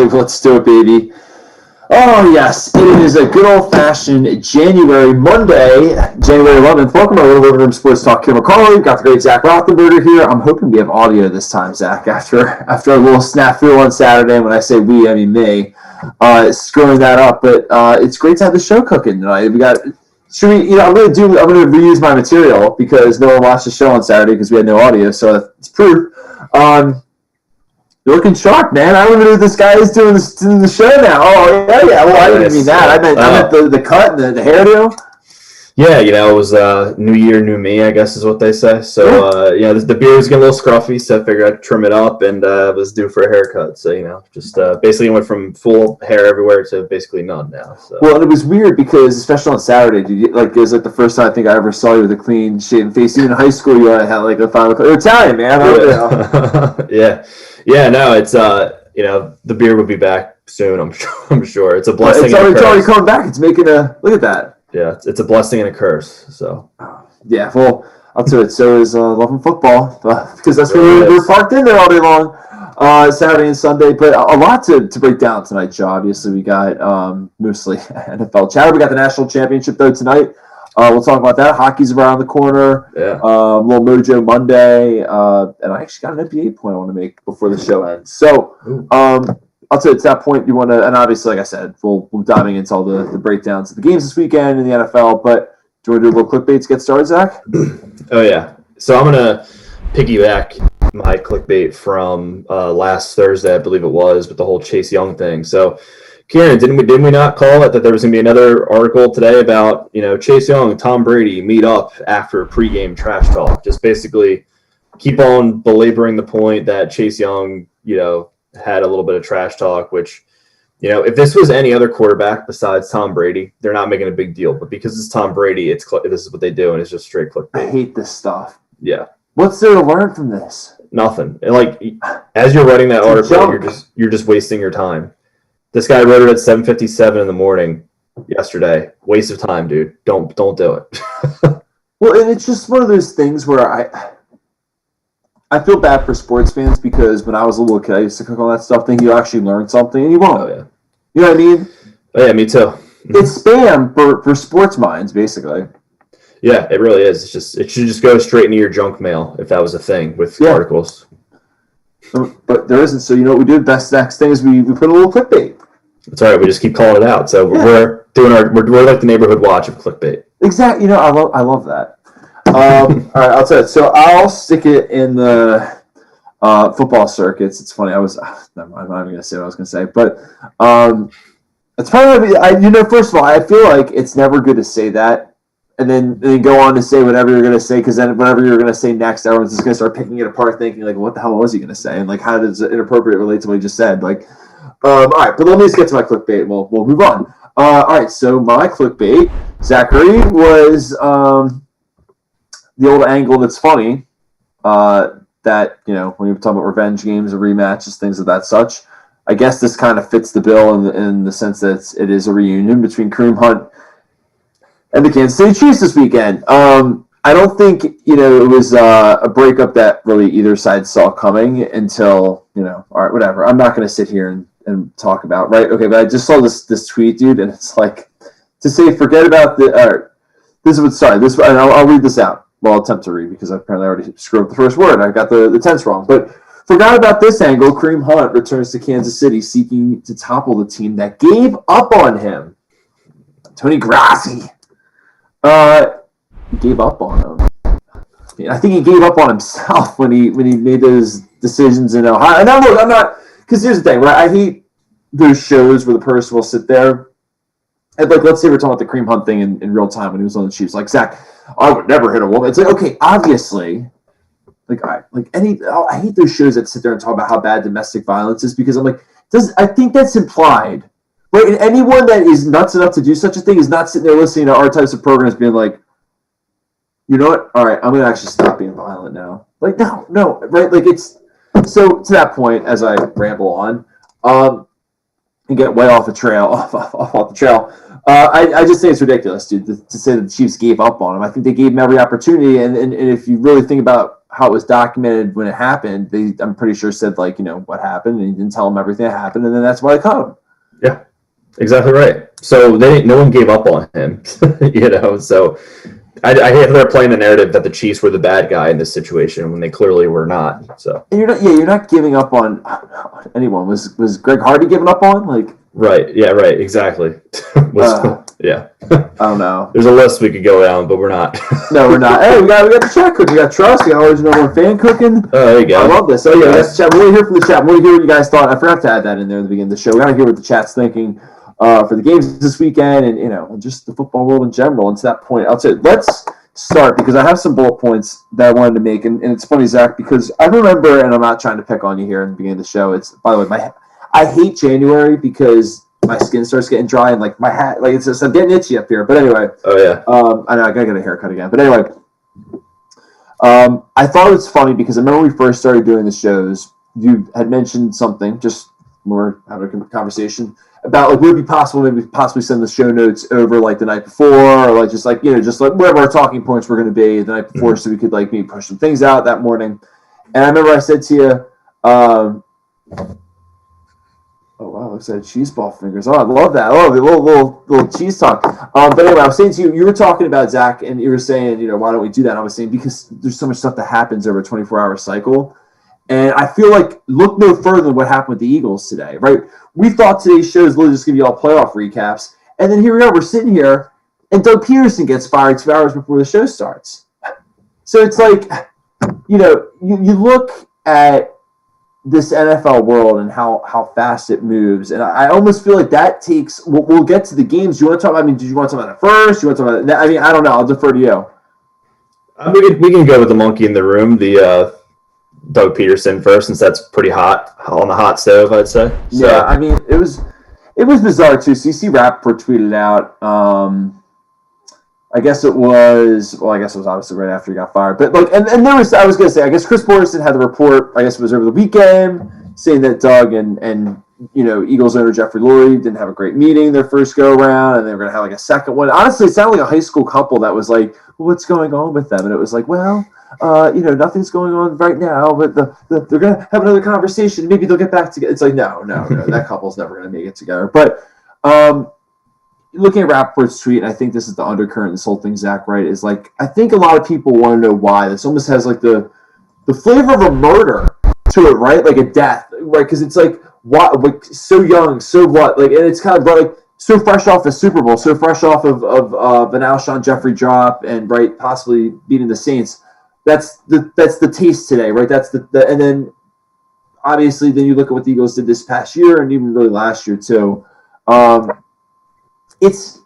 Let's do it, baby. Oh, yes. It is a good old-fashioned Monday, January 11th. Welcome to our Little Living Room Sports Talk. Kim McCauley. We've got the great Zach Rothenberger here. I'm hoping we have audio this time, Zach, after a little snafu on Saturday. When I say we, I mean me. Screwing that up. But it's great to have the show cooking tonight. I'm going to reuse my material because no one watched the show on Saturday because we had no audio, so it's proof. You're looking sharp, man. I don't even know what this guy is doing the show now. Oh, yeah. Well, I didn't mean that. I meant the cut and the hairdo. Yeah, it was new year, new me, I guess is what they say. So, the beard was getting a little scruffy, so I figured I'd trim it up and was due for a haircut. So, just basically went from full hair everywhere to basically none now. So. Well, and it was weird because, especially on Saturday, it was like the first time I think I ever saw you with a clean shaven face. Even in high school, you had like a final. You're Italian, man. Yeah. Yeah, no, it's the beard will be back soon. I'm sure. It's a blessing. It's already coming back. It's making a look at that. Yeah, it's a blessing and a curse. So. Yeah, well, I'll tell you. So is loving football because that's where we're parked in there all day long, Saturday and Sunday. But a lot to break down tonight, Joe. Obviously, we got mostly NFL chatter. We got the national championship though tonight. We'll talk about that. Hockey's around the corner. Yeah. Little Mojo Monday. And I actually got an NBA point I want to make before the show ends. So, I'll tell you, at that point, you want to, and obviously, like I said, we'll diving into all the breakdowns of the games this weekend in the NFL. But do you want to do a little clickbait to get started, Zach? Oh, yeah. So I'm going to piggyback my clickbait from last Thursday, I believe it was, with the whole Chase Young thing. So, Kieran, didn't we not call it that there was going to be another article today about, Chase Young and Tom Brady meet up after pregame trash talk? Just basically keep on belaboring the point that Chase Young, had a little bit of trash talk, which, if this was any other quarterback besides Tom Brady, they're not making a big deal. But because it's Tom Brady, this is what they do, and it's just straight clickbait. I hate this stuff. Yeah. What's there to learn from this? Nothing. And as you're writing that article, you're just wasting your time. This guy wrote it at 7:57 in the morning yesterday. Waste of time, dude. Don't do it. Well, and it's just one of those things where I feel bad for sports fans because when I was a little kid, I used to click on that stuff thinking you actually learn something, and you won't. Oh, yeah. You know what I mean? Oh, yeah, me too. It's spam for sports minds, basically. Yeah, it really is. It should just go straight into your junk mail if that was a thing with articles. But there isn't. So you know what we do? Best next thing is we put a little clickbait. That's all right. We just keep calling it out. So we're doing we're like the neighborhood watch of clickbait. Exactly. I love that. All right, I'll tell you. So I'll stick it in the football circuits. It's funny. Never mind, I'm not even gonna say what I was gonna say. But it's probably first of all, I feel like it's never good to say that. And then go on to say whatever you're going to say, because then whatever you're going to say next, everyone's just going to start picking it apart, thinking, like, what the hell was he going to say? And, like, how does it inappropriate relate to what he just said? Like, all right, but let me just get to my clickbait, and we'll move on. All right, so my clickbait, Zachary, was the old angle that's funny, that, when you're talking about revenge games or rematches, things of that such. I guess this kind of fits the bill in the sense that it is a reunion between Kareem Hunt and the Kansas City Chiefs this weekend. I don't think, it was a breakup that really either side saw coming until, all right, whatever. I'm not going to sit here and talk about, right? Okay, but I just saw this tweet, dude, and it's like, to say, forget about I'll read this out. Well, I'll attempt to read because I apparently already screwed up the first word. I got the tense wrong. But forgot about this angle. Kareem Hunt returns to Kansas City seeking to topple the team that gave up on him. Tony Grassi. He gave up on him. I think he gave up on himself when he made those decisions in Ohio. And I'm not, because here's the thing, right? I hate those shows where the person will sit there and, like, let's say we're talking about the Kareem Hunt thing in real time when he was on the Chiefs. Like, Zach, I would never hit a woman. It's like, okay, obviously, I hate those shows that sit there and talk about how bad domestic violence is, because I'm like, I think that's implied. Right, and anyone that is nuts enough to do such a thing is not sitting there listening to our types of programs being like, you know what? All right, I'm going to actually stop being violent now. Like, no, right? Like, it's, so to that point, as I ramble on, and get way off the trail, off the trail, I just think it's ridiculous, dude, to say that the Chiefs gave up on him. I think they gave him every opportunity, and if you really think about how it was documented when it happened, I'm pretty sure said like, what happened, and he didn't tell them everything that happened, and then that's why they caught him. Yeah, exactly right. So no one gave up on him, So I hate how they're playing the narrative that the Chiefs were the bad guy in this situation when they clearly were not. So and you're not giving up on anyone. Was Greg Hardy giving up on like? Right. Yeah. Right. Exactly. Yeah. I don't know. There's a list we could go down, but we're not. No, we're not. Hey, we got the chat cooking. We got Trust. We got always number one fan cooking. Oh, there you go. I love this. Oh yeah, we got the chat. We want to hear from the chat. We want to hear what you guys thought. I forgot to add that in there at the beginning of the show. We got to hear what the chat's thinking for the games this weekend, and just the football world in general. And to that point, I'll say let's start because I have some bullet points that I wanted to make, and it's funny, Zach, because I remember, and I'm not trying to pick on you here in the beginning of the show. It's, by the way, I hate January because my skin starts getting dry and like my hat, like I'm getting itchy up here. But anyway, oh yeah, I know I gotta get a haircut again. But anyway, I thought it was funny because I remember when we first started doing the shows, you had mentioned something just when we were having a conversation about like would it be possible maybe possibly send the show notes over like the night before, or like just like wherever our talking points were going to be the night before, so we could like maybe push some things out that morning. And I remember I said to you, oh wow, looks like cheese ball fingers. Oh, I love that. I love it. Little cheese talk. But anyway, I was saying to you, you were talking about Zach, and you were saying, why don't we do that? And I was saying because there's so much stuff that happens over a 24-hour cycle, and I feel like look no further than what happened with the Eagles today, right? We thought today's show is literally just going to be all playoff recaps, and then here we are. We're sitting here, and Doug Pederson gets fired 2 hours before the show starts. So it's like, you look at this NFL world and how fast it moves, and I almost feel like that takes. We'll get to the games. Do you want to talk? I mean, did you want to talk about it first? Do you want to talk about it? I mean, I don't know. I'll defer to you. We can go with the monkey in the room, the Doug Pederson first, since that's pretty hot on the hot stove, I'd say. So. Yeah, I mean, it was bizarre too. So you see, Rappaport tweeted out. I guess it was obviously right after he got fired. But like, and there was, I was going to say, I guess Chris Borderson had the report, I guess it was over the weekend, saying that Doug and Eagles owner Jeffrey Lurie didn't have a great meeting their first go around, and they were going to have like a second one. Honestly, it sounded like a high school couple that was like, well, what's going on with them? And it was like, well, nothing's going on right now, but they're going to have another conversation. Maybe they'll get back together. It's like, no, that couple's never going to make it together. But, looking at Rappaport's tweet, and I think this is the undercurrent of this whole thing, Zach, right, is like, I think a lot of people want to know why. This almost has like the flavor of a murder to it, right? Like a death, right? Because it's like, what, like so young, so what? Like, and it's kind of like so fresh off the Super Bowl, so fresh off of an Alshon Jeffrey drop, and right, possibly beating the Saints. That's the taste today, right? That's the and then obviously then you look at what the Eagles did this past year and even really last year too. It's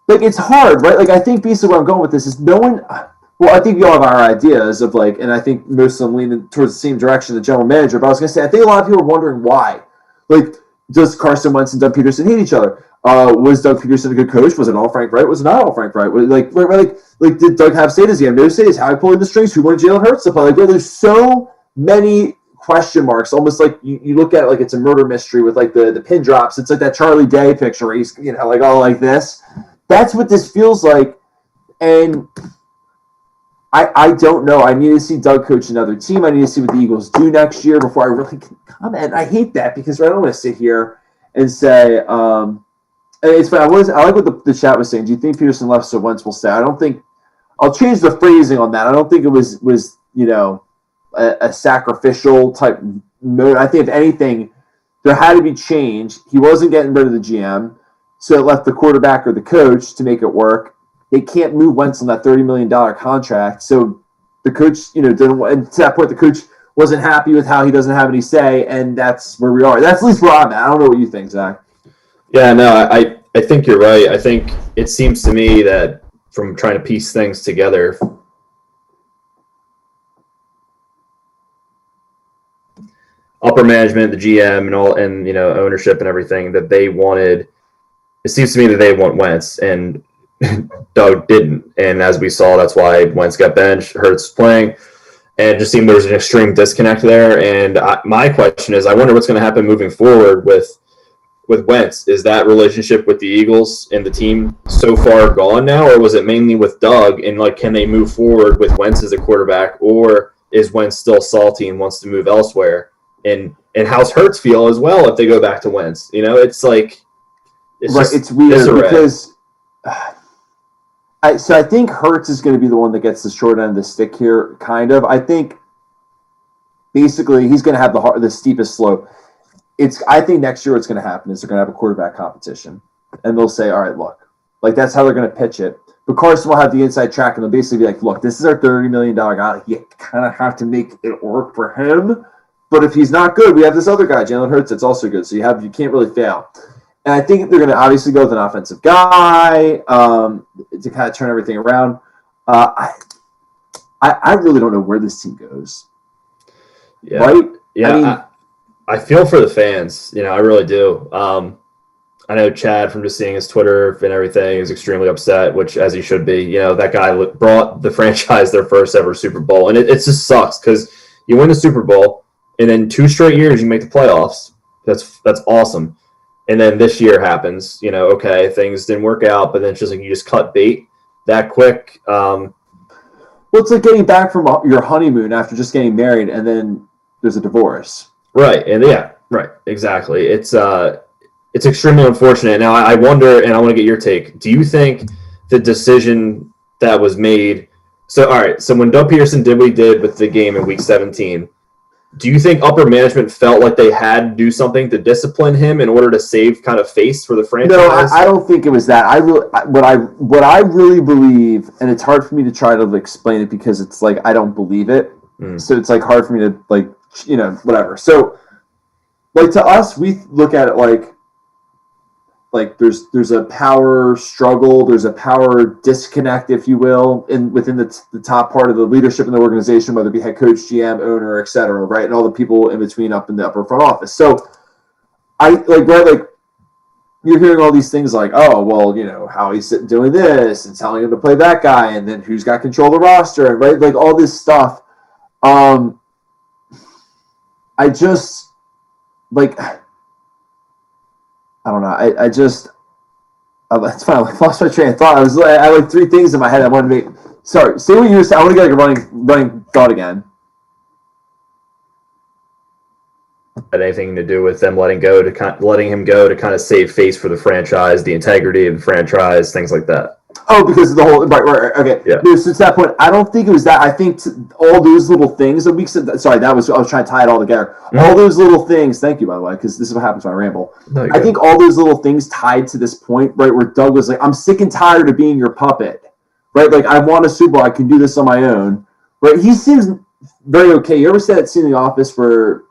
like it's hard, right? Like I think basically where I'm going with this is no one. Well, I think we all have our ideas of like, and I think most of them lean towards the same direction. The general manager, but I was going to say I think a lot of people are wondering why. Like, does Carson Wentz and Doug Pederson hate each other? Was Doug Pederson a good coach? Was it all Frank Wright? Was it not all Frank Wright? Like did Doug have say? Does he have no say? Is how he pulling the strings? Who wanted Jalen Hurts to play? Like, there's so many question marks, almost like you look at it like it's a murder mystery with like the pin drops. It's like that Charlie Day picture where he's like all like this. That's what this feels like, and I don't know. I need to see Doug coach another team. I need to see what the Eagles do next year before I really can comment. I hate that because I don't want to sit here and say it's funny. I like what the chat was saying. Do you think Pederson left so Wentz will stay? I don't think. I'll change the phrasing on that. I don't think it was a sacrificial type mode. I think if anything, there had to be change. He wasn't getting rid of the GM, so it left the quarterback or the coach to make it work. They can't move Wentz on that $30 million contract, so the coach, didn't. And to that point, the coach wasn't happy with how he doesn't have any say, and that's where we are. That's at least where I'm at. I don't know what you think, Zach. Yeah, no, I think you're right. I think it seems to me that from trying to piece things together, upper management, the GM, and all, and ownership and everything, that they wanted. It seems to me that they want Wentz, and Doug didn't. And as we saw, that's why Wentz got benched. Hurts playing, and it just seemed there was an extreme disconnect there. And my question is, I wonder what's going to happen moving forward with Wentz. Is that relationship with the Eagles and the team so far gone now, or was it mainly with Doug? And like, can they move forward with Wentz as a quarterback, or is Wentz still salty and wants to move elsewhere? And how's Hurts feel as well if they go back to Wentz? It's like it's weird because I think Hurts is going to be the one that gets the short end of the stick here. Kind of, I think basically he's going to have the steepest slope. I think next year what's going to happen is they're going to have a quarterback competition, and they'll say, all right, look, like that's how they're going to pitch it. But Carson will have the inside track, and they'll basically be like, look, this is our $30 million guy. You kind of have to make it work for him. But if he's not good, we have this other guy, Jalen Hurts, that's also good. So you can't really fail. And I think they're going to obviously go with an offensive guy to kind of turn everything around. I really don't know where this team goes. Yeah. Right? Yeah. I feel for the fans. I really do. I know Chad, from just seeing his Twitter and everything, is extremely upset, which as he should be. That guy brought the franchise their first ever Super Bowl. And it just sucks because you win the Super Bowl, and then 2 straight years you make the playoffs. That's awesome. And then this year happens. Okay, things didn't work out, but then it's just like you just cut bait that quick. Well, it's like getting back from your honeymoon after just getting married, and then there's a divorce. Right, and right, exactly. It's extremely unfortunate. Now, I wonder, and I want to get your take. Do you think the decision that was made? So, all right. So when Doug Pederson did what he did with the game in Week 17, do you think upper management felt like they had to do something to discipline him in order to save kind of face for the franchise? No, I don't think it was that. What I really believe, and it's hard for me to try to explain it because it's like I don't believe it. So it's like hard for me to whatever. So like to us, we look at it like there's a power struggle, there's a power disconnect, if you will, within the top part of the leadership in the organization, whether it be head coach, GM, owner, et cetera, right, and all the people in between up in the upper front office. So you're hearing all these things like, oh, well, how he's sitting doing this and telling him to play that guy, and then who's got control of the roster, right, like all this stuff. I just I don't know. It's fine. I lost my train of thought. I had 3 things in my head I wanted to make. Sorry. Say what you were saying. I want to get a running thought again. Had anything to do with them letting him go to kind of save face for the franchise, the integrity of the franchise, things like that. Oh, because of the whole right. Okay. Yeah. No, so to that point, I don't think it was that. I think all those little things that we said. Sorry, I was trying to tie it all together. Mm-hmm. All those little things. Thank you, by the way, because this is what happens when I ramble. No, I think all those little things tied to this point, right, where Doug was like, "I'm sick and tired of being your puppet," right? Like, I want a Super Bowl. I can do this on my own, right? He seems very okay. You ever see that scene in The Office where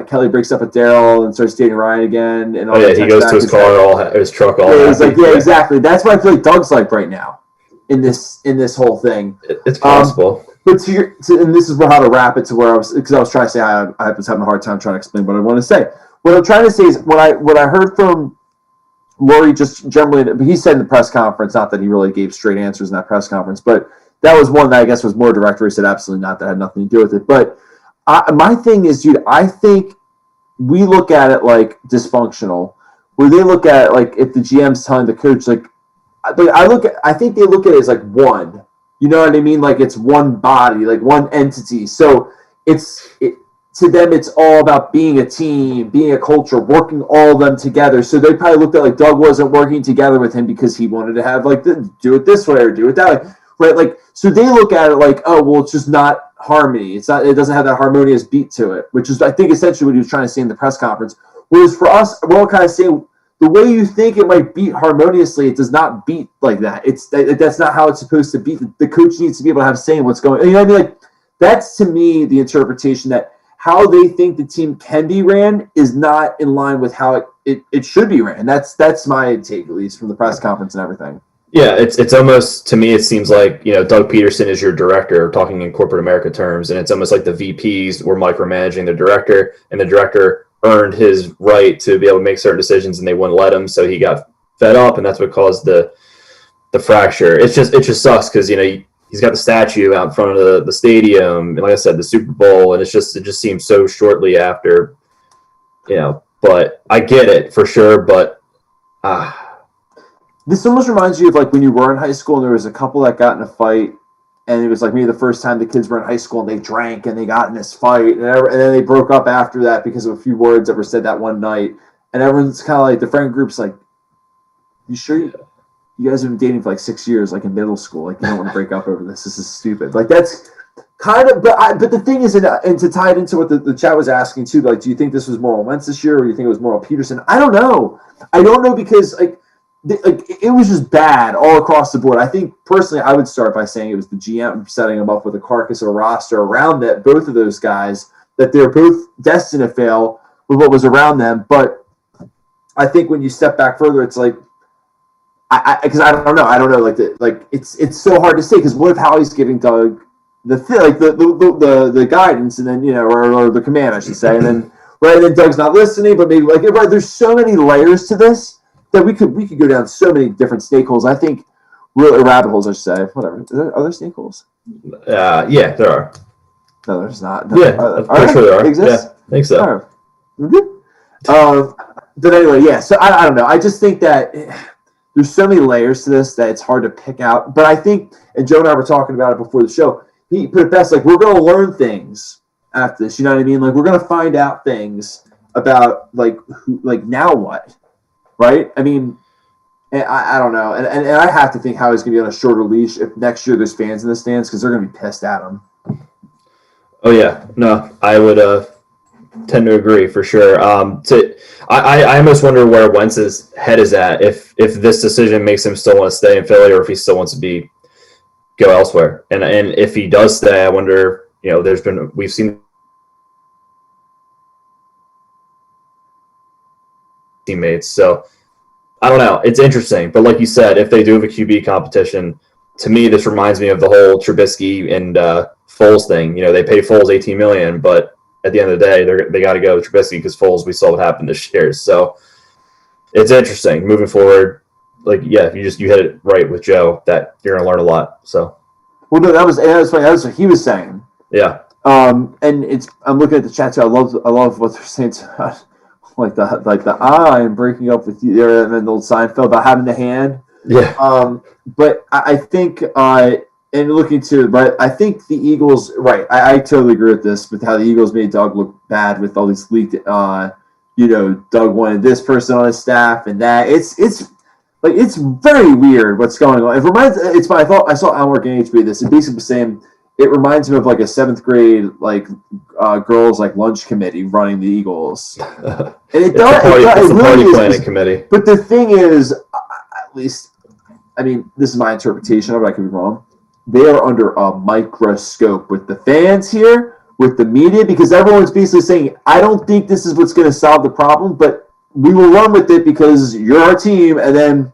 Kelly breaks up with Daryl and starts dating Ryan again? And he goes to his car, his truck, all. Yeah, he's like, yeah, exactly. That's what I feel like Doug's like right now in this whole thing. It's possible. But and this is how to wrap it to where I was trying to say I was having a hard time trying to explain what I want to say. What I'm trying to say is what I heard from Laurie just generally, he said in the press conference, not that he really gave straight answers in that press conference, but that was one that I guess was more direct where he said absolutely not, that had nothing to do with it. But my thing is, dude, I think we look at it like dysfunctional, where they look at it like if the GM's telling the coach, like, I think they look at it as like one. You know what I mean? Like it's one body, like one entity. So to them, it's all about being a team, being a culture, working all of them together. So they probably looked at like Doug wasn't working together with him because he wanted to have like do it this way or do it that way, right? Like so they look at it like, oh well, it's just not harmony. It doesn't have that harmonious beat to it, which is I think essentially what he was trying to say in the press conference. Whereas for us, we're all kind of saying the way you think it might beat harmoniously, it does not beat like that. That's not how it's supposed to beat. The coach needs to be able to have say in what's going. You know what I mean? Like that's to me the interpretation that how they think the team can be ran is not in line with how it should be ran. That's my take, at least from the press conference and everything. Yeah, it's almost, to me, it seems like, Doug Pederson is your director, talking in corporate America terms, and it's almost like the VPs were micromanaging the director, and the director earned his right to be able to make certain decisions, and they wouldn't let him, so he got fed up, and that's what caused the fracture. It just sucks because, he's got the statue out in front of the stadium, and like I said, the Super Bowl, and it just seems so shortly after, but I get it for sure, but this almost reminds you of like when you were in high school and there was a couple that got in a fight and it was like maybe the first time the kids were in high school and they drank and they got in this fight, and then they broke up after that because of a few words that were said that one night. And everyone's kind of like, the friend group's like, you sure you guys have been dating for like 6 years, like in middle school? Like, you don't want to break up over this. This is stupid. Like, that's kind of, but the thing is, and to tie it into what the chat was asking too, like, do you think this was more on Wentz this year, or do you think it was more on Pederson? I don't know. Because it was just bad all across the board. I think personally, I would start by saying it was the GM setting them up with a carcass or a roster around that, both of those guys, that they're both destined to fail with what was around them. But I think when you step back further, it's like, because I don't know, it's so hard to say, because what if Howie's giving Doug the guidance, and then or the command, I should say, and then Doug's not listening, but maybe there's so many layers to this that we could go down so many different snake holes. I think rabbit holes, I should say. Whatever. Are there snake holes? Yeah, there are. No, there's not. No, yeah, I'm sure there are. Exist? Yeah, I think so. But anyway, yeah. So I don't know. I just think that there's so many layers to this that it's hard to pick out. But I think, and Joe and I were talking about it before the show, he put it best, like, we're going to learn things after this. You know what I mean? Like, we're going to find out things about, like, now what? Right? I mean, I don't know. And I have to think how he's going to be on a shorter leash if next year there's fans in the stands, because they're going to be pissed at him. Oh, yeah. No, I would tend to agree for sure. I almost wonder where Wentz's head is at, if this decision makes him still want to stay in Philly, or if he still wants to go elsewhere. And if he does stay, I wonder, we've seen teammates. So I don't know. It's interesting. But like you said, if they do have a QB competition, to me, this reminds me of the whole Trubisky and Foles thing. They pay Foles $18 million, but at the end of the day, they got to go with Trubisky, because Foles, we saw what happened this year. So it's interesting moving forward. Like, yeah, you hit it right with Joe, that you're going to learn a lot. So, well, no, that was funny. That was what he was saying. Yeah. And I'm looking at the chat too. I love what they're saying. Like the I'm breaking up with you, and then the old Seinfeld about having the hand. Yeah. But I think and looking to, but I think the Eagles, right? I totally agree with this, with how the Eagles made Doug look bad with all these leaked. Doug wanted this person on his staff and that. It's very weird what's going on. It reminds. I saw Elmore Gage tweet this, and basically saying it reminds me of like a 7th grade girls lunch committee running the Eagles. And it's a party planning committee. But the thing is, at least, I mean, this is my interpretation of it. I could be wrong. They are under a microscope with the fans here, with the media, because everyone's basically saying, I don't think this is what's going to solve the problem, but we will run with it because you're our team. And then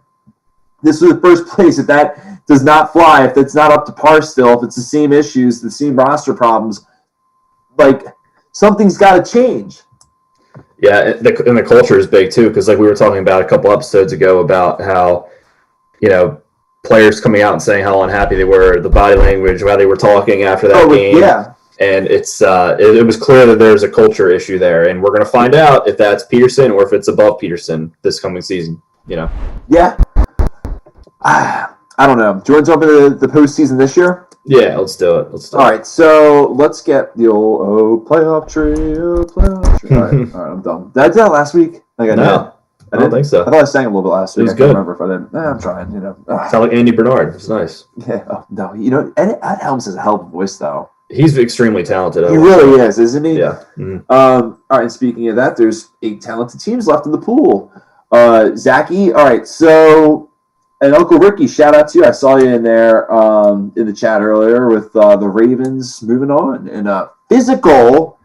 this is the first place. If that does not fly, if it's not up to par still, if it's the same issues, the same roster problems, something's got to change. Yeah, and the culture is big too, because we were talking about a couple episodes ago about how, players coming out and saying how unhappy they were, the body language, how they were talking after that game. Yeah. And it was clear that there's a culture issue there, and we're going to find out if that's Pederson or if it's above Pederson this coming season. Yeah. I don't know. Do you want to jump into the postseason this year? Yeah, let's do it. All right, so let's get the old playoff tree. All right, I'm done. Did I do that last week? I don't think so. I thought I sang a little bit last week. It was good. I can't remember if I didn't. I'm trying. Sound like Andy Bernard. It's nice. Yeah. Oh, no, Ed Helms has a hell of a voice, though. He's extremely talented. He really is, isn't he? Yeah. Mm-hmm. All right, and speaking of that, there's 8 talented teams left in the pool. Zachy, all right, so... And Uncle Ricky, shout out to you. I saw you in there in the chat earlier with the Ravens moving on in a physical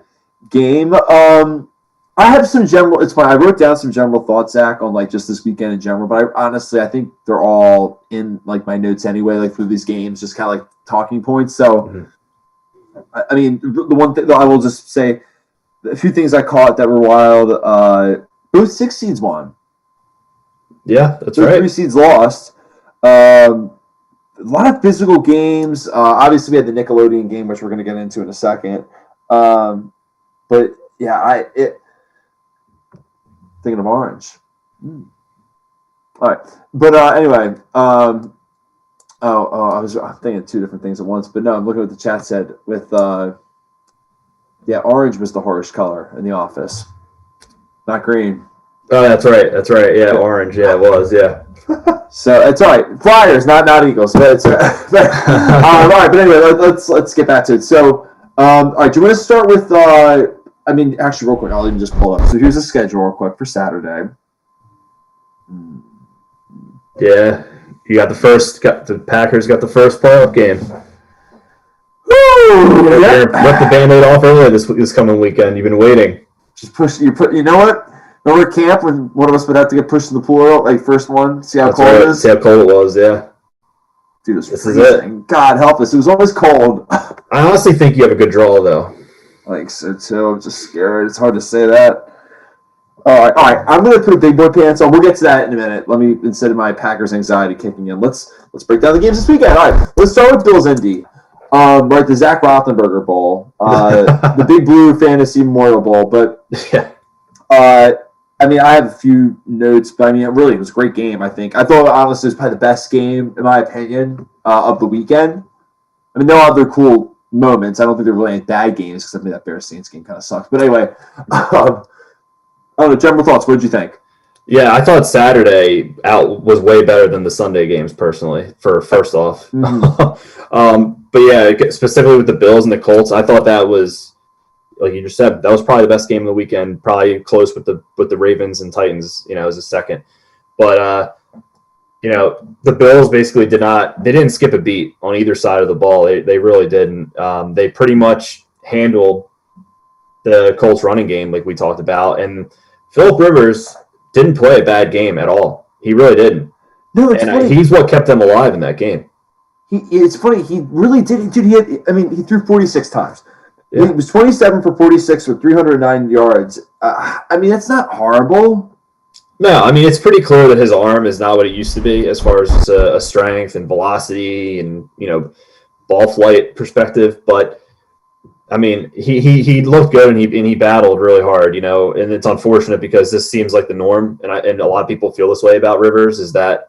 game. I have some general. It's fine. I wrote down some general thoughts, Zach, on just this weekend in general. But I think they're all in my notes anyway. For these games, just kind of talking points. So, I mean, the one thing I will just say, a few things I caught that were wild. Both 6 seeds won. Yeah, that's right. 3 seeds lost. A lot of physical games. Obviously, we had the Nickelodeon game, which we're going to get into in a second. But yeah, thinking of orange. All right, but anyway, I'm thinking two different things at once, but no, I'm looking at what the chat said with orange was the harsh color in the office, not green. Oh, that's right. That's right. Yeah, orange. Yeah, it was. Yeah. So it's all right. Flyers, not Eagles. But it's, all right. But anyway, let's get back to it. So, all right. Do you want to start with? Actually, real quick, I'll even just pull up. So here's the schedule, real quick, for Saturday. Yeah, you got the Packers got the first playoff game. Woo! Yeah. Rip the Band-Aid off earlier this coming weekend. You've been waiting. Just push. You know what? Remember camp when one of us would have to get pushed in the pool, like first one, see how cold it is? See how cold it was, yeah. Dude, this is it. God help us. It was always cold. I honestly think you have a good draw, though. Like, so too. I'm just scared. It's hard to say that. All right. I'm going to put big boy pants on. We'll get to that in a minute. Let me, instead of my Packers anxiety kicking in, let's break down the games this weekend. All right. Let's start with Bills Indy. Right, the Zach Rothenberger Bowl, the Big Blue Fantasy Memorial Bowl. But, yeah. I have a few notes, but really, it was a great game, I think. I thought, honestly, it was probably the best game, in my opinion, of the weekend. There are other cool moments. I don't think they're really any bad games, except that Bears Saints game kind of sucks. But anyway, I don't know, general thoughts. What did you think? Yeah, I thought Saturday out was way better than the Sunday games, personally, for first off. Mm-hmm. But yeah, specifically with the Bills and the Colts, I thought that was, like you just said, that was probably the best game of the weekend. Probably close with the Ravens and Titans, as a second. But the Bills basically didn't skip a beat on either side of the ball. They really didn't. They pretty much handled the Colts running game, like we talked about, and Phillip Rivers didn't play a bad game at all. He really didn't. No, it's funny. He's what kept them alive in that game. It's funny. He really did. Dude, he threw 46 times. Yeah. He was 27 for 46 with 309 yards. That's not horrible. No, it's pretty clear that his arm is not what it used to be as far as a strength and velocity and, ball flight perspective. But, he looked good and he battled really hard, and it's unfortunate because this seems like the norm. And a lot of people feel this way about Rivers is that,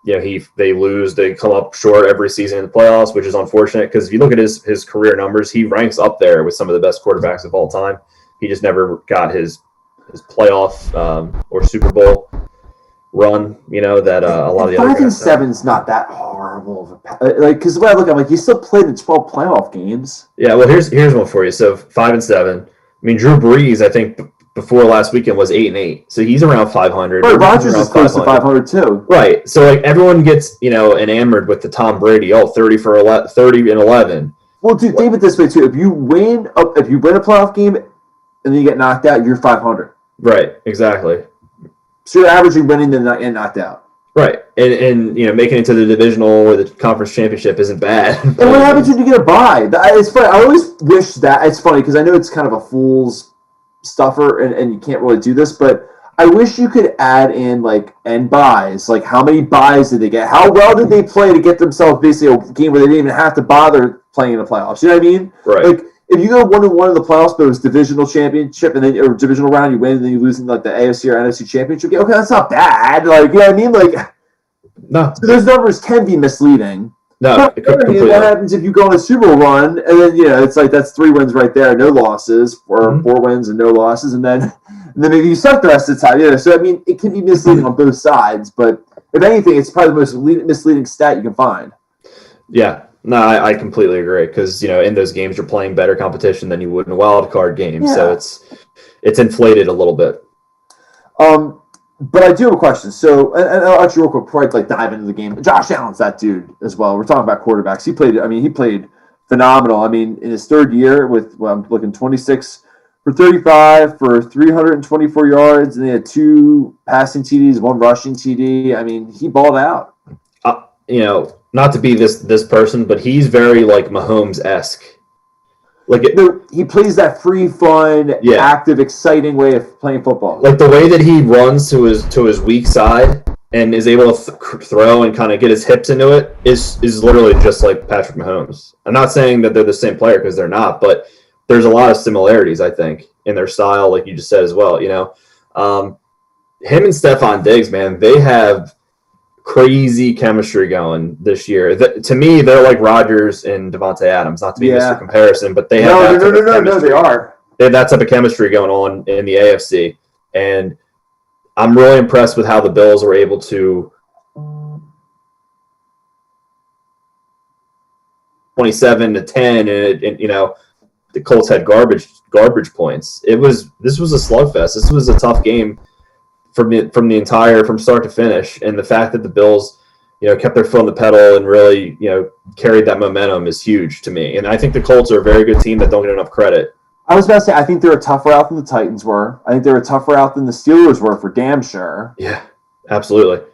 they lose, they come up short every season in the playoffs, which is unfortunate because if you look at his career numbers, he ranks up there with some of the best quarterbacks of all time. He just never got his playoff or Super Bowl run, that a lot of the other guys 5-7's not that horrible. Because the way I look at it, he still played the 12 playoff games. Yeah, well, here's one for you. So 5-7. Drew Brees, I think before last weekend was 8-8, so he's around 500. Right, Rodgers is close to 500 too. Right, so everyone gets enamored with the Tom Brady, 30 and 11. Well, dude, think of it this way too: if you win a playoff game and then you get knocked out, you're 500. Right, exactly. So you're averaging winning and knocked out. Right, and making it to the divisional or the conference championship isn't bad. And what happens when you get a bye? It's funny. I always wish that it's funny because I know it's kind of a fool's stuffer and you can't really do this, but I wish you could add in end buys. Like, how many buys did they get? How well did they play to get themselves basically a game where they didn't even have to bother playing in the playoffs? You know what I mean? Right. Like, if you go 1-1 in the playoffs, but it was divisional championship and then or divisional round, you win and then you lose in the AFC or NFC championship game. Okay, that's not bad. You know what I mean? No. So those numbers can be misleading. No, what happens if you go on a Super Bowl run and then it's that's 3 wins right there, no losses, or 4 wins and no losses, and then maybe you suck the rest of the time. So it can be misleading on both sides, but if anything, it's probably the most misleading stat you can find. Yeah, no, I completely agree because in those games you're playing better competition than you would in a wild card game, so it's inflated a little bit. But I do have a question. So, and I'll actually real quick before I dive into the game. Josh Allen's that dude as well. We're talking about quarterbacks. He played phenomenal. In his third year I'm looking 26 for 35 for 324 yards, and they had 2 passing TDs, 1 rushing TD. He balled out. Not to be this person, but he's very Mahomes-esque. He plays that free, fun, active, exciting way of playing football. The way that he runs to his weak side and is able to throw and kind of get his hips into it is literally just like Patrick Mahomes. I'm not saying that they're the same player because they're not, but there's a lot of similarities, I think, in their style, like you just said as well. Him and Stephon Diggs, man, they have crazy chemistry going this year. To me, they're like Rodgers and Devontae Adams, not to be Mr. Comparison, but they have no, they are. They have that type of chemistry going on in the AFC, and I'm really impressed with how the Bills were able to 27-10, and the Colts had garbage points. This was a slugfest. This was a tough game from start to finish, and the fact that the Bills, kept their foot on the pedal and really, carried that momentum is huge to me. And I think the Colts are a very good team that don't get enough credit. I was about to say, I think they're a tougher out than the Titans were. I think they're a tougher out than the Steelers were, for damn sure. Yeah, absolutely.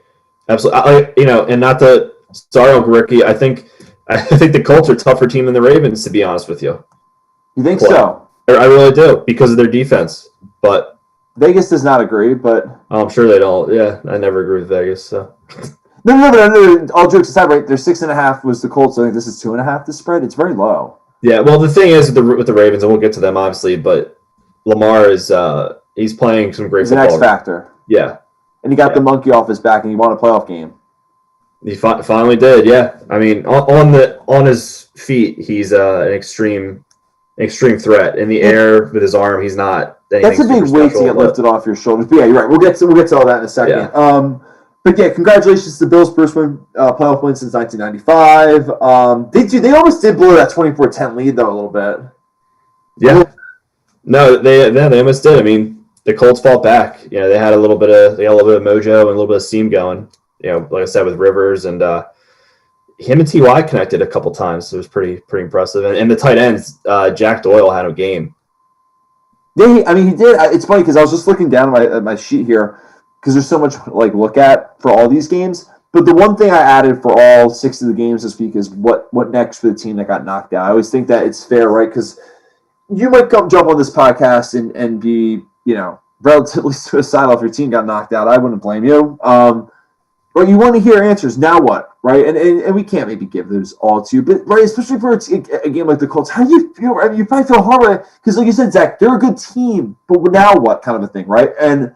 And not to sorry, Uncle Ricky, I think the Colts are a tougher team than the Ravens, to be honest with you. You think so? I really do, because of their defense. But Vegas does not agree, but I'm sure they don't. Yeah, I never agree with Vegas. So no. All jokes aside, right? Their 6.5 was the Colts. So I think this is 2.5. The spread. It's very low. Yeah. Well, the thing is with the Ravens, and we'll get to them obviously, but Lamar is he's playing some great football. He's an X factor. Yeah. And he got the monkey off his back, and he won a playoff game. He finally did. Yeah. I mean, on his feet, he's an extreme threat. In the air with his arm, he's not. That's a big weight to get lifted off your shoulders. But yeah, you're right. We'll get to all that in a second. Yeah. But yeah, congratulations to the Bills' first playoff win since 1995. They almost did blow that 24-10 lead though a little bit. Yeah. No, they almost did. I mean, the Colts fought back. They had a little bit of mojo and a little bit of steam going. Like I said, with Rivers and him and T.Y. connected a couple times. So it was pretty impressive. And the tight ends, Jack Doyle had a game. Yeah, he did. It's funny because I was just looking down at my sheet here because there's so much look at for all these games. But the one thing I added for all 6 of the games this week is what next for the team that got knocked out. I always think that it's fair, right? Because you might jump on this podcast and be relatively suicidal if your team got knocked out. I wouldn't blame you. But you want to hear answers. Now what, right? And we can't maybe give those all to you, but right, especially for a game like the Colts, how do you feel? I mean, you probably feel hard because, like you said, Zach, they're a good team, but now what, kind of a thing, right? And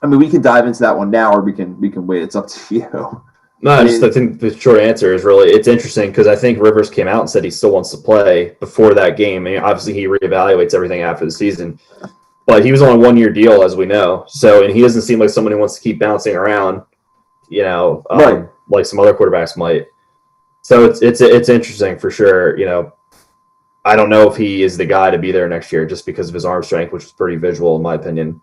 we can dive into that one now, or we can wait. It's up to you. No, I think the short answer is really it's interesting because I think Rivers came out and said he still wants to play before that game. I mean, obviously he reevaluates everything after the season. But he was on a 1-year deal, as we know. So, and he doesn't seem like someone who wants to keep bouncing around, right, like some other quarterbacks might. So it's interesting for sure. I don't know if he is the guy to be there next year just because of his arm strength, which was pretty visual in my opinion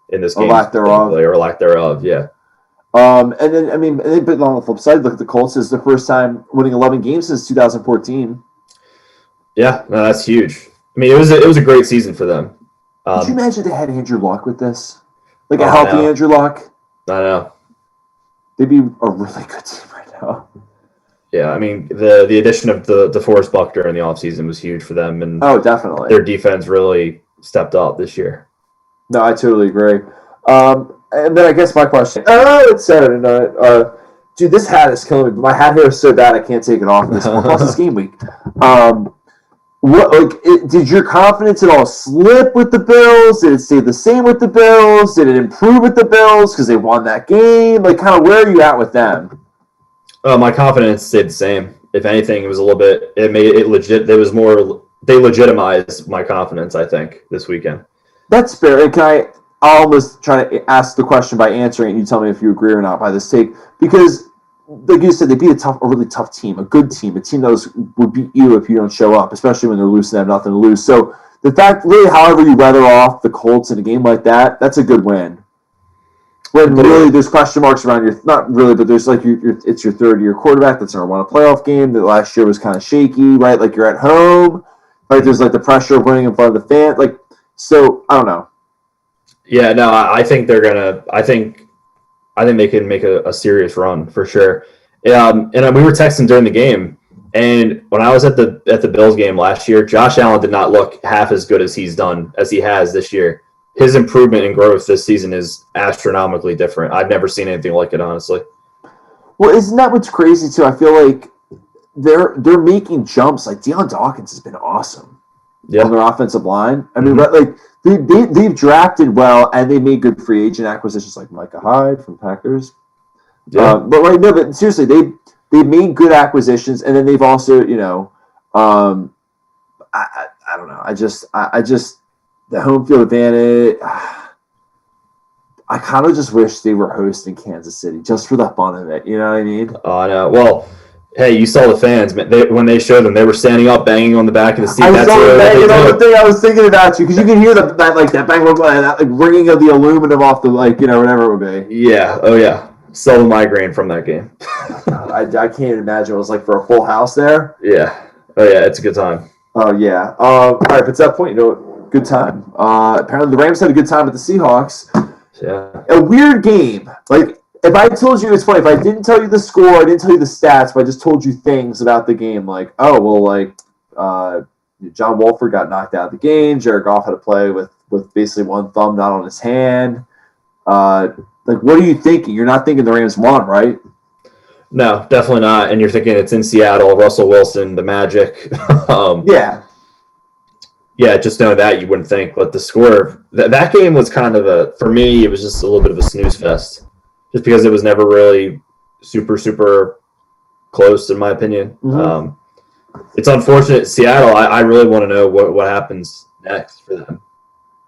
in this game. Or lack thereof. Yeah. And then, but on the flip side, look at the Colts. Is the first time winning 11 games since 2014. Yeah, no, that's huge. I mean, it was a great season for them. Could you imagine they had Andrew Luck with this? Like a healthy Andrew Luck? I know. They'd be a really good team right now. Yeah, I mean, the addition of the DeForest Buckner in the offseason was huge for them. And definitely. Their defense really stepped up this year. No, I totally agree. And then I guess my question. Oh, it's Saturday night. Dude, this hat is killing me. But my hat hair is so bad I can't take it off. Plus, it's game week. Did your confidence at all slip with the Bills? Did it stay the same with the Bills? Did it improve with the Bills because they won that game? Kind of where are you at with them? My confidence stayed the same. If anything, it was a little bit. It made it legit. There was more. They legitimized my confidence, I think, this weekend. That's fair. And I'll almost try to ask the question by answering it, and you tell me if you agree or not by this take. Because, like you said, they beat a really tough team, a good team, a team that would beat you if you don't show up, especially when they're loose and have nothing to lose. So the fact, really, however you weather off the Colts in a game like that, that's a good win. When really there's question marks around your, not really, but there's it's your third-year quarterback that's never won a playoff game. That last year was kind of shaky, right? Like you're at home, right? There's the pressure of winning in front of the fan, so I don't know. Yeah, no, I think they're gonna. I think they can make a serious run for sure. And we were texting during the game, and when I was at the Bills game last year, Josh Allen did not look half as good as he has this year. His improvement and growth this season is astronomically different. I've never seen anything like it, honestly. Well, isn't that what's crazy too? I feel like they're making jumps. Like Deion Dawkins has been awesome on their offensive line. I mean, they've drafted well and they made good free agent acquisitions like Micah Hyde from Packers. Yeah. But right, no, but seriously, they've made good acquisitions, and then they've also, I don't know. I just the home field advantage. I kind of just wish they were hosting Kansas City just for the fun of it. You know what I mean? Oh, I know. Well, hey, you saw the fans. When they showed them, they were standing up, banging on the back of the seat. I saw banging on the thing. I was thinking about you because you can hear that bang, that ringing of the aluminum off the whatever it would be. Yeah. Oh yeah. Still a migraine from that game. I can't imagine what it was like for a full house there. Yeah. Oh yeah. It's a good time. Oh yeah. All right, but to that point, good time. Apparently the Rams had a good time with the Seahawks. Yeah. A weird game. Like, if I told you, it's funny, if I didn't tell you the score, I didn't tell you the stats, but I just told you things about the game, like, John Wolford got knocked out of the game, Jared Goff had to play with basically one thumb not on his hand. What are you thinking? You're not thinking the Rams won, right? No, definitely not. And you're thinking it's in Seattle, Russell Wilson, the Magic. Yeah. Yeah, just knowing that you wouldn't think. But the score, that game was kind of for me, it was just a little bit of a snooze fest. Just because it was never really super, super close, in my opinion. Mm-hmm. It's unfortunate. Seattle, I really want to know what happens next for them.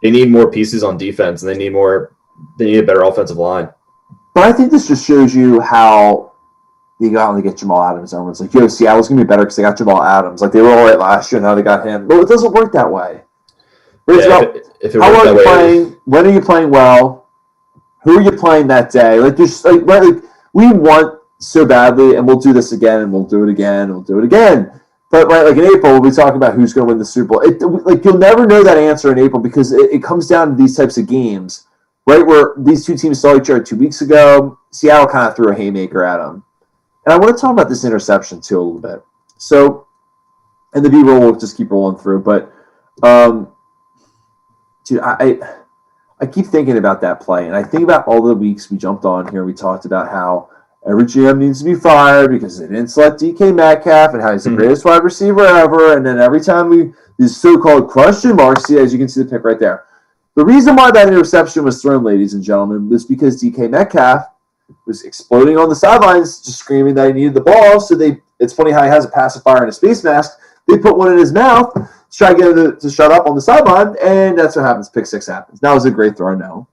They need more pieces on defense, and they need a better offensive line. But I think this just shows you how they got on to get Jamal Adams. Everyone's like, Seattle's going to be better because they got Jamal Adams. Like, they were all right last year, now they got him. But it doesn't work that way. If it how worked are that you way, playing? When are you playing well? Who are you playing that day? We want so badly, and we'll do this again, and we'll do it again, and we'll do it again. But in April, we'll be talking about who's going to win the Super Bowl. You'll never know that answer in April because it comes down to these types of games, right? Where these two teams saw each other 2 weeks ago. Seattle kind of threw a haymaker at them. And I want to talk about this interception, too, a little bit. So, and the B-roll will just keep rolling through. But, dude, I keep thinking about that play. And I think about all the weeks we jumped on here. We talked about how every GM needs to be fired because they didn't select DK Metcalf and how he's the greatest wide receiver ever. And then every time these so-called question marks, as you can see the pick right there. The reason why that interception was thrown, ladies and gentlemen, was because DK Metcalf was exploding on the sidelines, just screaming that he needed the ball. So it's funny how he has a pacifier and a face mask. They put one in his mouth to try to get him to shut up on the sideline, and that's what happens. Pick six happens. That was a great throw, no.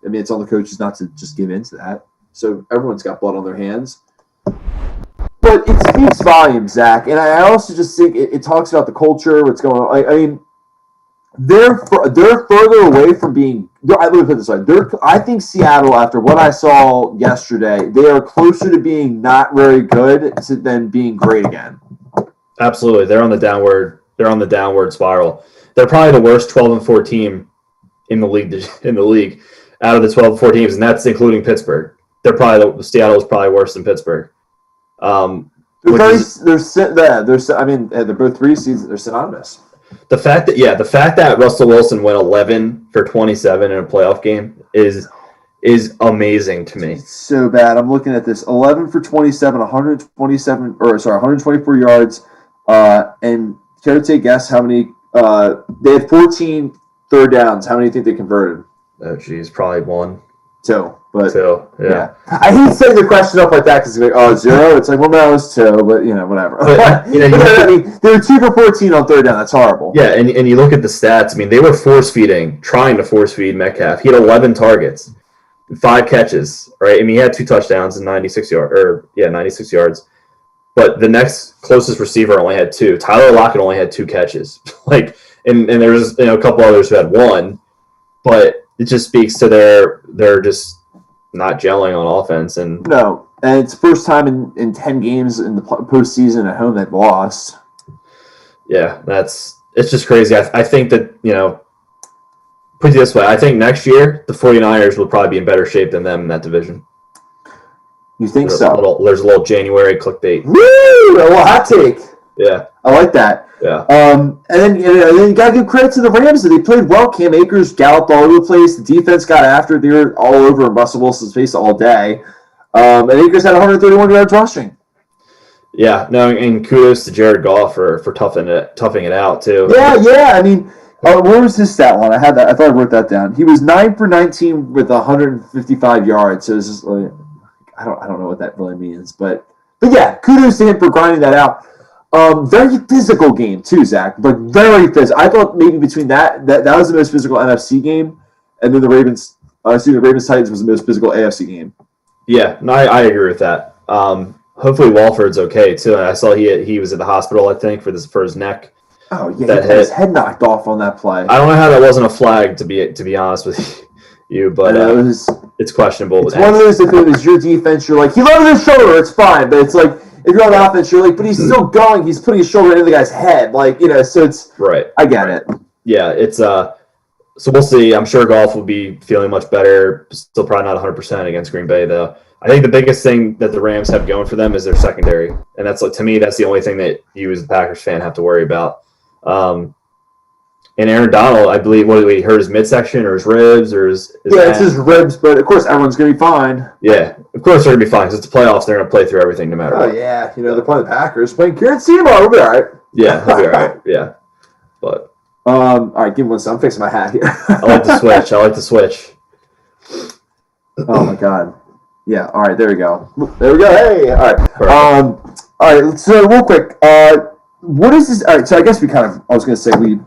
I mean, it's on the coaches not to just give in to that. So everyone's got blood on their hands. But it speaks volumes, Zach. And I also just think it talks about the culture, what's going on. I mean, they're further away from being. Let me put it this way. I think Seattle, after what I saw yesterday, they are closer to being not very good than being great again. Absolutely, they're on the downward. They're on the downward spiral. They're probably the worst 12-4 team in the league. Out of the 12-4 teams, and that's including Pittsburgh. Seattle is probably worse than Pittsburgh. They're both 3 seeds. They're synonymous. The fact that Russell Wilson went 11 for 27 in a playoff game is amazing to me. It's so bad. I'm looking at this. 11 for 27, 124 yards. And care to take a guess how many? They had 14 third downs. How many do you think they converted? Oh, geez, probably 1. 2. But 2, yeah. I hate setting the question up like that because it's like, 0. It's like, well, no, it's 2, but whatever. But, they were 2 for 14 on third down. That's horrible. Yeah, and you look at the stats. I mean, they were trying to force feed Metcalf. He had 11 targets, 5 catches, right? I mean, he had 2 touchdowns and 96 yards. But the next closest receiver only had 2. Tyler Lockett only had 2 catches. And there was a couple others who had 1, but it just speaks to they're just not gelling on offense. And it's the first time in 10 games in the postseason at home they've lost. Yeah, it's just crazy. I think that, put it this way, I think next year the 49ers will probably be in better shape than them in that division. You think so? There's a little January clickbait. Woo! A little hot take. Yeah. I like that. Yeah. And then you got to give credit to the Rams. They played well. Cam Akers galloped all over the place. The defense got after it. They were all over Russell Wilson's face all day. And Akers had 131 yards rushing. Yeah. No, and kudos to Jared Goff for toughing it out, too. Yeah. I mean, where was his stat line? I had that. I thought I wrote that down. He was 9 for 19 with 155 yards. So it was just like, I don't know what that really means, but yeah, kudos to him for grinding that out. Very physical game too, Zach. Like very physical. I thought maybe between that was the most physical NFC game, and then the Ravens Titans was the most physical AFC game. Yeah, no, I agree with that. Hopefully Walford's okay too. I saw he was at the hospital, I think, for his neck. Oh yeah, he got his head knocked off on that play. I don't know how that wasn't a flag, to be honest with you, but it's questionable. It's one of those, if it was your defense, you're like, he lowered his shoulder, it's fine. But it's like, if you're on the offense, you're like, but he's still going. He's putting his shoulder into the guy's head. Like, so it's right. I get it. Yeah, it's so we'll see. I'm sure Goff will be feeling much better. Still probably not 100% against Green Bay though. I think the biggest thing that the Rams have going for them is their secondary, and that's like, to me, that's the only thing that you as a Packers fan have to worry about. And Aaron Donald, I believe, he hurt his midsection or his ribs or his it's his ribs, but of course everyone's going to be fine. Yeah, of course they're going to be fine because it's the playoffs. They're going to play through everything no matter what. Oh, yeah. They're playing the Packers. Playing Kieran Seymour. We'll be all right. Yeah, he'll be all right. Yeah. But all right, give me one second. I'm fixing my hat here. I like the switch. Oh, my God. Yeah, all right, there we go. There we go. Hey, all right. Perfect. All right, so real quick, what is this? All right, so I guess I was going to say we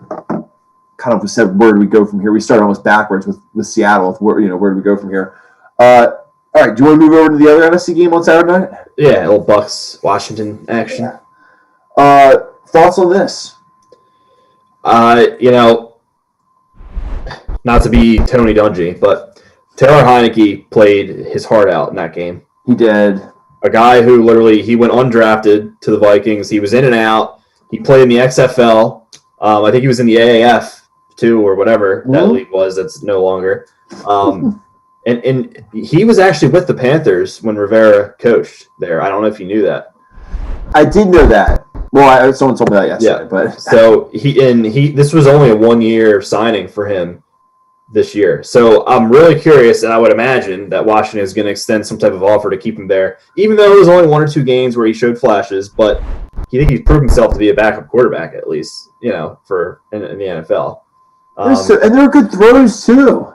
kind of said, where do we go from here? We started almost backwards with Seattle. Where do we go from here? All right, do you want to move over to the other NFC game on Saturday night? Yeah, old Bucks Washington action. Thoughts on this? Not to be Tony Dungy, but Taylor Heineke played his heart out in that game. He did. A guy who literally, he went undrafted to the Vikings. He was in and out. He played in the XFL. I think he was in the AAF too, or whatever that league was. That's no longer. And he was actually with the Panthers when Rivera coached there. I don't know if you knew that. I did know that. Well, someone told me that yesterday. Yeah. But so this was only a 1-year signing for him this year. So I'm really curious, and I would imagine that Washington is going to extend some type of offer to keep him there, even though it was only 1 or 2 games where he showed flashes. But he's proved himself to be a backup quarterback at least, for in the NFL. And they're good throws too.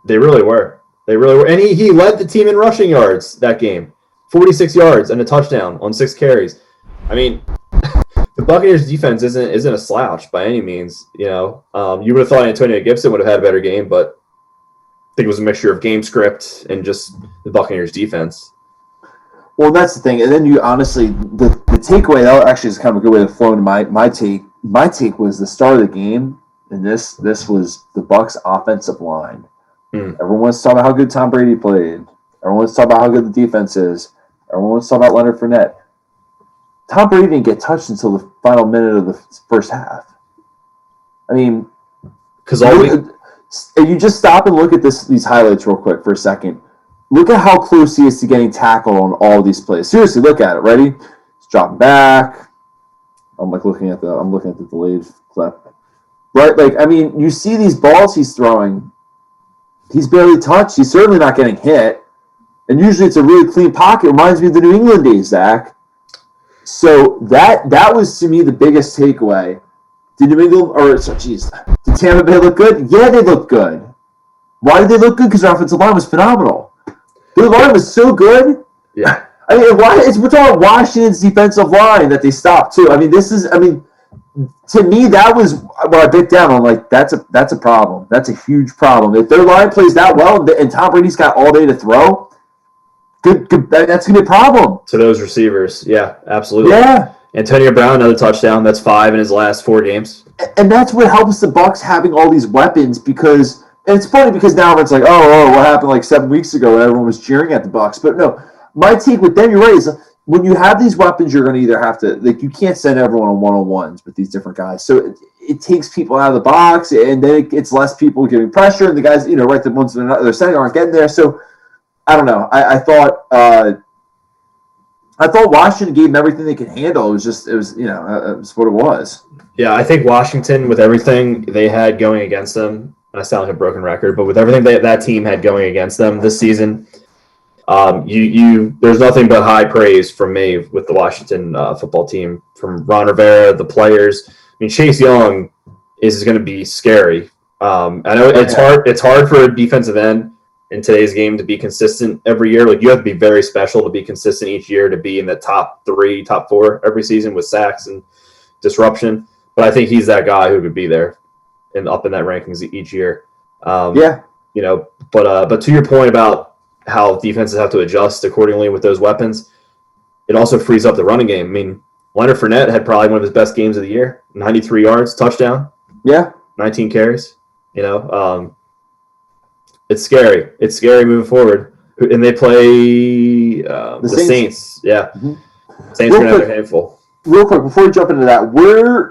They really were. And he led the team in rushing yards that game. 46 yards and a touchdown on 6 carries. I mean, the Buccaneers defense isn't a slouch by any means. You would have thought Antonio Gibson would have had a better game, but I think it was a mixture of game script and just the Buccaneers defense. Well, that's the thing. And then you honestly, the takeaway, that actually is kind of a good way to flow into my take. My take was the start of the game, and this was the Bucs offensive line. Everyone wants to talk about how good Tom Brady played. Everyone wants to talk about how good the defense is. Everyone wants to talk about Leonard Fournette. Tom Brady didn't get touched until the final minute of the first half. I mean, you just stop and look at these highlights real quick for a second. Look at how close he is to getting tackled on all these plays. Seriously, look at it. Ready? He's dropping back. I'm looking at the delayed clip. Right? You see these balls he's throwing. He's barely touched. He's certainly not getting hit. And usually it's a really clean pocket. It reminds me of the New England days, Zach. So that was, to me, the biggest takeaway. Did Tampa Bay look good? Yeah, they looked good. Why did they look good? Because their offensive line was phenomenal. Their line was so good. Yeah. We're talking about Washington's defensive line that they stopped, too. To me, that was what I bit down on. That's a problem. That's a huge problem. If their line plays that well and Tom Brady's got all day to throw, good, that's going to be a problem. To those receivers, yeah, absolutely. Yeah. Antonio Brown, another touchdown. That's 5 in his last 4 games. And that's what helps the Bucs having all these weapons because – and it's funny because now it's like, oh, what happened 7 weeks ago when everyone was cheering at the Bucs. But no, my take with them, you're right, is when you have these weapons, you're going to either have to – you can't send everyone on one-on-ones with these different guys. So it takes people out of the box, and then it's less people giving pressure, and the guys, right, the ones they're sending aren't getting there. So I don't know. I thought Washington gave them everything they could handle. It was what it was. Yeah, I think Washington, with everything they had going against them, and I sound like a broken record, but with everything that team had going against them this season, there's nothing but high praise from me with the Washington football team, from Ron Rivera, the players. Chase Young is going to be scary. I know it's hard for a defensive end, in today's game to be consistent every year. Like, you have to be very special to be consistent each year to be in the top 3, top 4 every season with sacks and disruption. But I think he's that guy who could be there and up in that rankings each year. You know, but to your point about how defenses have to adjust accordingly with those weapons, it also frees up the running game. I mean, Leonard Fournette had probably one of his best games of the year, 93 yards, touchdown. Yeah. 19 carries. You know, it's scary. It's scary moving forward. And they play the Saints. Yeah. Mm-hmm. Saints are going to have their handful. Real quick, before we jump into that,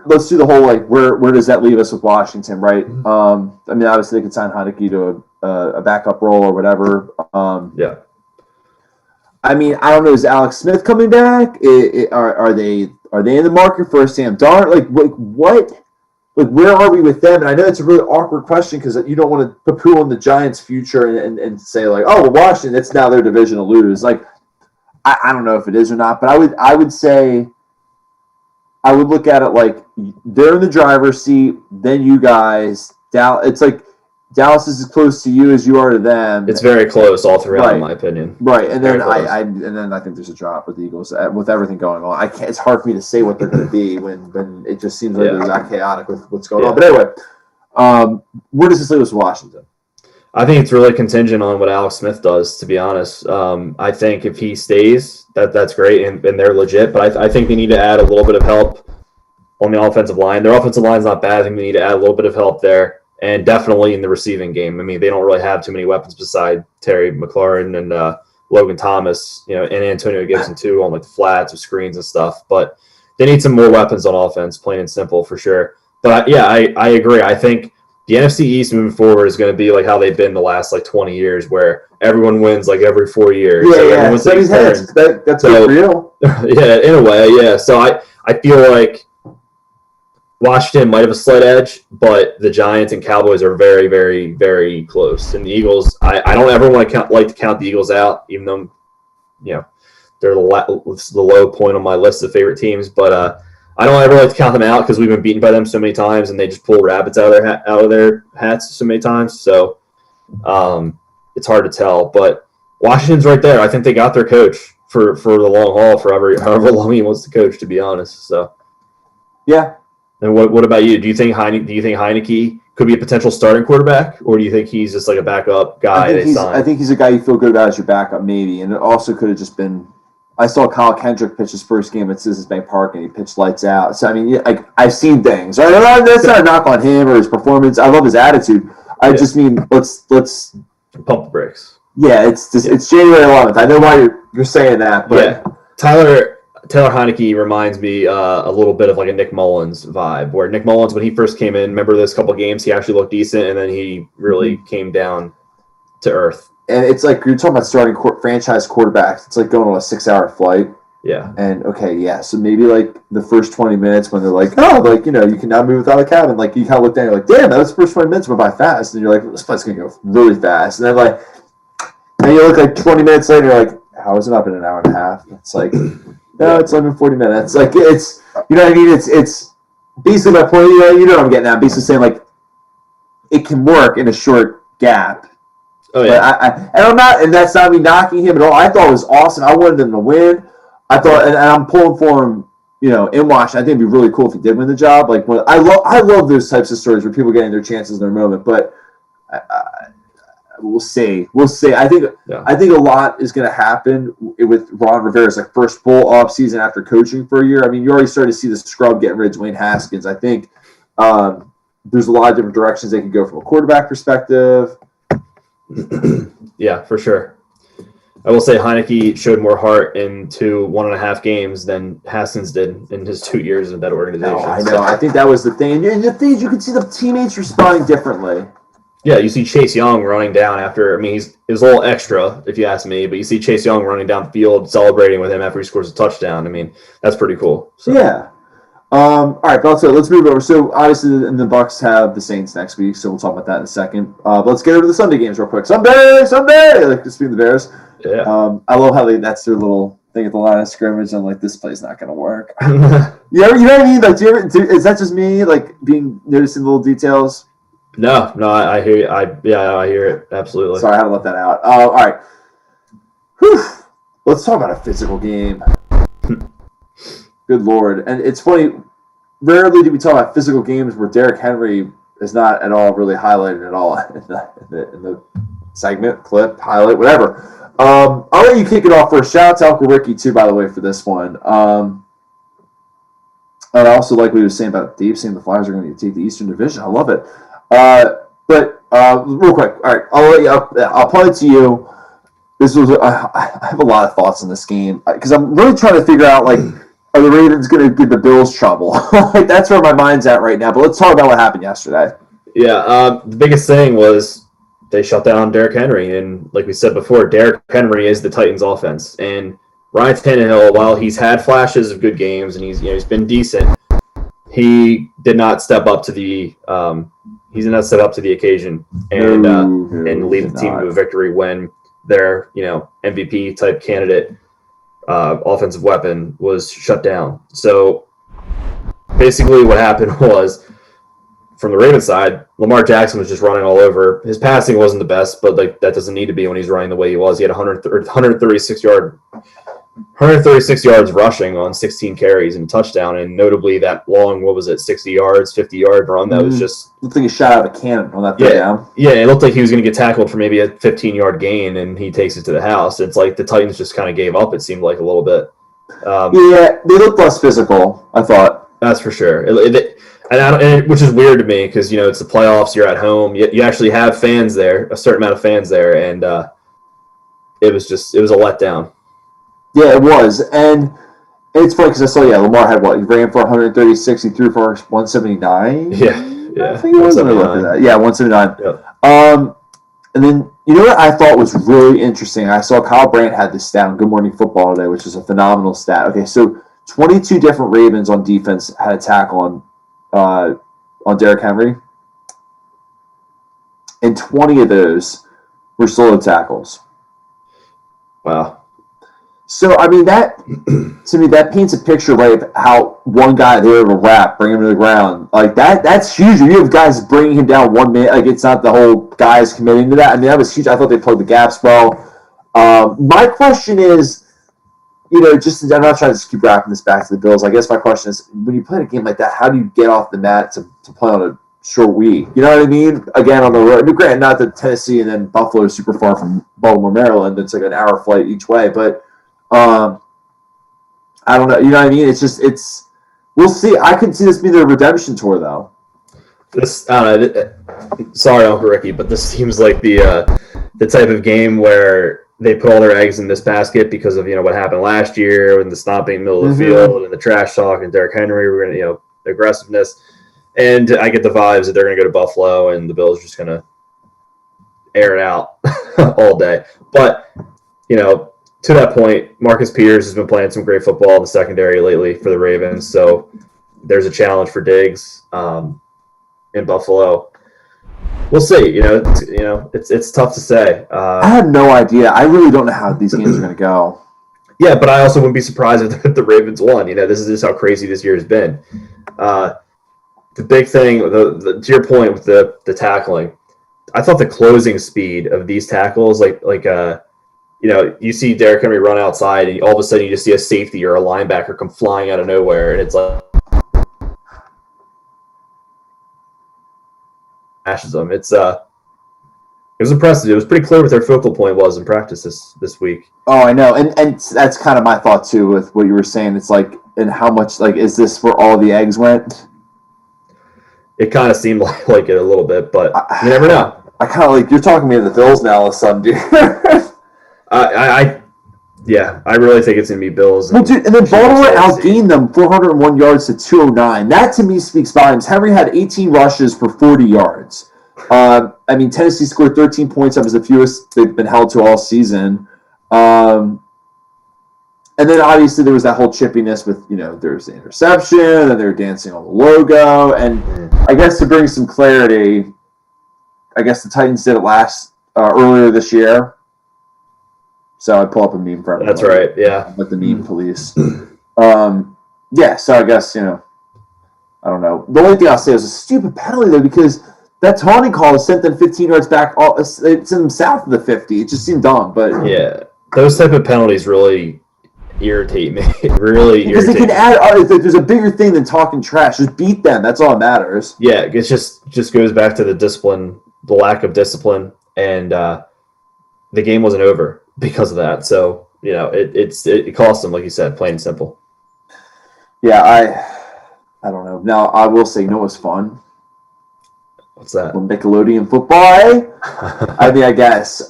let's do the whole, like, where does that leave us with Washington, right? Mm-hmm. I mean, obviously they could sign Heineke to a backup role or whatever. Yeah. I mean, I don't know. Is Alex Smith coming back? Are they in the market for Sam Darnold? Like what? Like, where are we with them? And I know it's a really awkward question because you don't want to poo-poo on the Giants' future and say, like, oh, well, Washington, it's now their division to lose. Like, I don't know if it is or not, but I would say I would look at it like they're in the driver's seat, then you guys. It's like Dallas is as close to you as you are to them. It's very close all throughout, right, in my opinion. Right, and then I think there's a drop with the Eagles with everything going on. It's hard for me to say what they're going to be when it just seems like they're that chaotic with what's going on. But anyway, where does this leave us, Washington? I think it's really contingent on what Alex Smith does, to be honest. I think if he stays, that's great, and they're legit. But I think they need to add a little bit of help on the offensive line. Their offensive line's not bad. I think they need to add a little bit of help there. And definitely in the receiving game. I mean, they don't really have too many weapons beside Terry McLaurin and Logan Thomas, you know, and Antonio Gibson too on like the flats with screens and stuff. But they need some more weapons on offense, plain and simple, for sure. But I agree. I think the NFC East moving forward is going to be like how they've been the last like 20 years, where everyone wins like every 4 years. Yeah, so that's good for you. Yeah, in a way, yeah. So I feel like Washington might have a slight edge, but the Giants and Cowboys are very, very, very close. And the Eagles, I don't ever want to like to count the Eagles out, even though, you know, they're the low point on my list of favorite teams. But I don't ever like to count them out because we've been beaten by them so many times, and they just pull rabbits out of their hats so many times. So it's hard to tell. But Washington's right there. I think they got their coach for the long haul, for however long he wants to coach, to be honest. So yeah. And what about you? Do you think Heineke could be a potential starting quarterback, or do you think he's just like a backup guy? I think he's a guy you feel good about as your backup, maybe. And it also could have just been. I saw Kyle Kendrick pitch his first game at Citizens Bank Park, and he pitched lights out. So I mean, I've seen things. Right? That's not a knock on him or his performance. I love his attitude. I just mean let's pump the brakes. Yeah, it's January 11th. I know why you're saying that, but yeah. Taylor Heineke reminds me a little bit of like a Nick Mullins vibe, where Nick Mullins, when he first came in, remember those couple games, he actually looked decent, and then he really came down to earth. And it's like you're talking about starting franchise quarterbacks. It's like going on a 6-hour flight. Yeah. And so maybe like the first 20 minutes when they're like, oh, like, you know, you can now move without a cabin. Like you kind of look down, you're like, damn, that was the first 20 minutes went by fast. And you're like, this flight's gonna go really fast. And then like, and you look like 20 minutes later, you're like, how is it up in an hour and a half? It's like. No, it's only 40 minutes. Like it's, you know what I mean? It's basically my point. You know what I'm getting at. I'm basically saying like it can work in a short gap. Oh yeah. And that's not me knocking him at all. I thought it was awesome. I wanted him to win. I thought, and I'm pulling for him. You know, in Washington, I think it'd be really cool if he did win the job. Like I love those types of stories where people getting their chances in their moment. But we'll see. I think a lot is going to happen with Ron Rivera's like first full off season after coaching for a year. I mean, you already started to see the scrub getting rid of Dwayne Haskins. I think there's a lot of different directions they can go from a quarterback perspective. Yeah, for sure. I will say Heineke showed more heart in 1.5 games than Haskins did in his 2 years in that organization. No, I know. I think that was the thing. And the thing is, you can see the teammates responding differently. Yeah, you see Chase Young running down after. I mean, it was a little extra, if you ask me, but you see Chase Young running down the field, celebrating with him after he scores a touchdown. I mean, that's pretty cool. So. Yeah. All right, but let's move over. So obviously, the Bucs have the Saints next week, so we'll talk about that in a second. But let's get over to the Sunday games real quick. Sunday, like just being the Bears. Yeah. I love how that's their little thing at the line of scrimmage. I'm like, this play's not going to work. You know what I mean? Like, is that just me? Like noticing little details? No, I hear you. I hear it absolutely. Sorry, I had to let that out. All right. Whew. Let's talk about a physical game. Good Lord. And it's funny, rarely do we talk about physical games where Derrick Henry is not at all really highlighted at all in the segment, clip, highlight, whatever. I'll let you kick it off first. Shout out to Uncle Ricky, too, by the way, for this one. And I also like what he was saying about Dave saying the Flyers are going to take the Eastern Division. I love it. But real quick, all right, I'll punt it to you. This was I have a lot of thoughts on this game because I'm really trying to figure out, like, are the Ravens going to give the Bills trouble? Like, that's where my mind's at right now. But let's talk about what happened yesterday. Yeah, the biggest thing was they shut down Derrick Henry, and like we said before, Derrick Henry is the Titans' offense. And Ryan Tannehill, while he's had flashes of good games and he's been decent, he did not step up to the occasion and lead the team to a victory when their MVP type candidate offensive weapon was shut down. So basically what happened was, from the Ravens side, Lamar Jackson was just running all over. His passing wasn't the best, but like that doesn't need to be when he's running the way he was. He had 136 yards rushing on 16 carries and a touchdown, and notably that long, 60 yards, 50-yard run that was just... Looked like he shot out of a cannon on that third down. Yeah, it looked like he was going to get tackled for maybe a 15-yard gain, and he takes it to the house. It's like the Titans just kind of gave up, it seemed like, a little bit. Yeah, they looked less physical, I thought. That's for sure. Which is weird to me because, it's the playoffs, you're at home, you actually have fans there, a certain amount of fans there, and it was a letdown. Yeah, it was. And it's funny because I saw, Lamar had what? He ran for 136, he threw for 179? Yeah. I think it was. Let me look at that. Yeah, 179. Yep. And then, what I thought was really interesting? I saw Kyle Brandt had this stat on Good Morning Football today, which is a phenomenal stat. Okay, so 22 different Ravens on defense had a tackle on Derrick Henry. And 20 of those were solo tackles. Wow. So, I mean, that paints a picture, right, of how one guy, they were able to wrap, bring him to the ground. Like, that's huge. You have guys bringing him down 1 minute. Like, it's not the whole guys committing to that. I mean, that was huge. I thought they plugged the gaps well. My question is, I'm not trying to just keep wrapping this back to the Bills. I guess my question is, when you play a game like that, how do you get off the mat to play on a short week? You know what I mean? Again, on the road. Granted, not that Tennessee and then Buffalo is super far from Baltimore, Maryland. It's like an hour flight each way, but I don't know. You know what I mean? We'll see. I could see this being their redemption tour, though. Sorry, Uncle Ricky, but this seems like the type of game where they put all their eggs in this basket because of what happened last year and the stomping in the middle of the field and the trash talk and Derrick Henry, we're gonna the aggressiveness, and I get the vibes that they're gonna go to Buffalo and the Bills are just gonna air it out all day, but to that point, Marcus Peters has been playing some great football in the secondary lately for the Ravens, so there's a challenge for Diggs in Buffalo. We'll see. It's tough to say. I have no idea. I really don't know how these games are going to go. Yeah, but I also wouldn't be surprised if the Ravens won. This is just how crazy this year has been. The big thing, to your point with the tackling, I thought the closing speed of these tackles, you see Derrick Henry run outside, and all of a sudden you just see a safety or a linebacker come flying out of nowhere, and it's like ashes them. It was impressive. It was pretty clear what their focal point was in practice this week. Oh, I know, and that's kind of my thought too with what you were saying. It's like, and how much is this where all the eggs went? It kind of seemed like it a little bit, but you never know. I kind of you're talking me to the Bills now all of a sudden, dude. I really think it's going to be Bills. Well, dude, and then Baltimore outgained them 401 yards to 209. That, to me, speaks volumes. Henry had 18 rushes for 40 yards. Tennessee scored 13 points. That was the fewest they've been held to all season. And then, obviously, there was that whole chippiness with, there's the interception, and they were dancing on the logo. And I guess to bring some clarity, I guess the Titans did it earlier this year. So I pull up a meme for everyone. That's right, yeah. With the meme police. So I guess, I don't know. The only thing I'll say is a stupid penalty, though, because That taunting call sent them 15 yards back. It sent them south of the 50. It just seemed dumb, but yeah, those type of penalties really irritate me. Really, because they can add. There's a bigger thing than talking trash. Just beat them. That's all that matters. Yeah, it just goes back to the discipline, the lack of discipline, and the game wasn't over because of that. So it cost them, like you said, plain and simple. Yeah, I don't know. Now I will say, it was fun. What's that? Nickelodeon football. I mean, I guess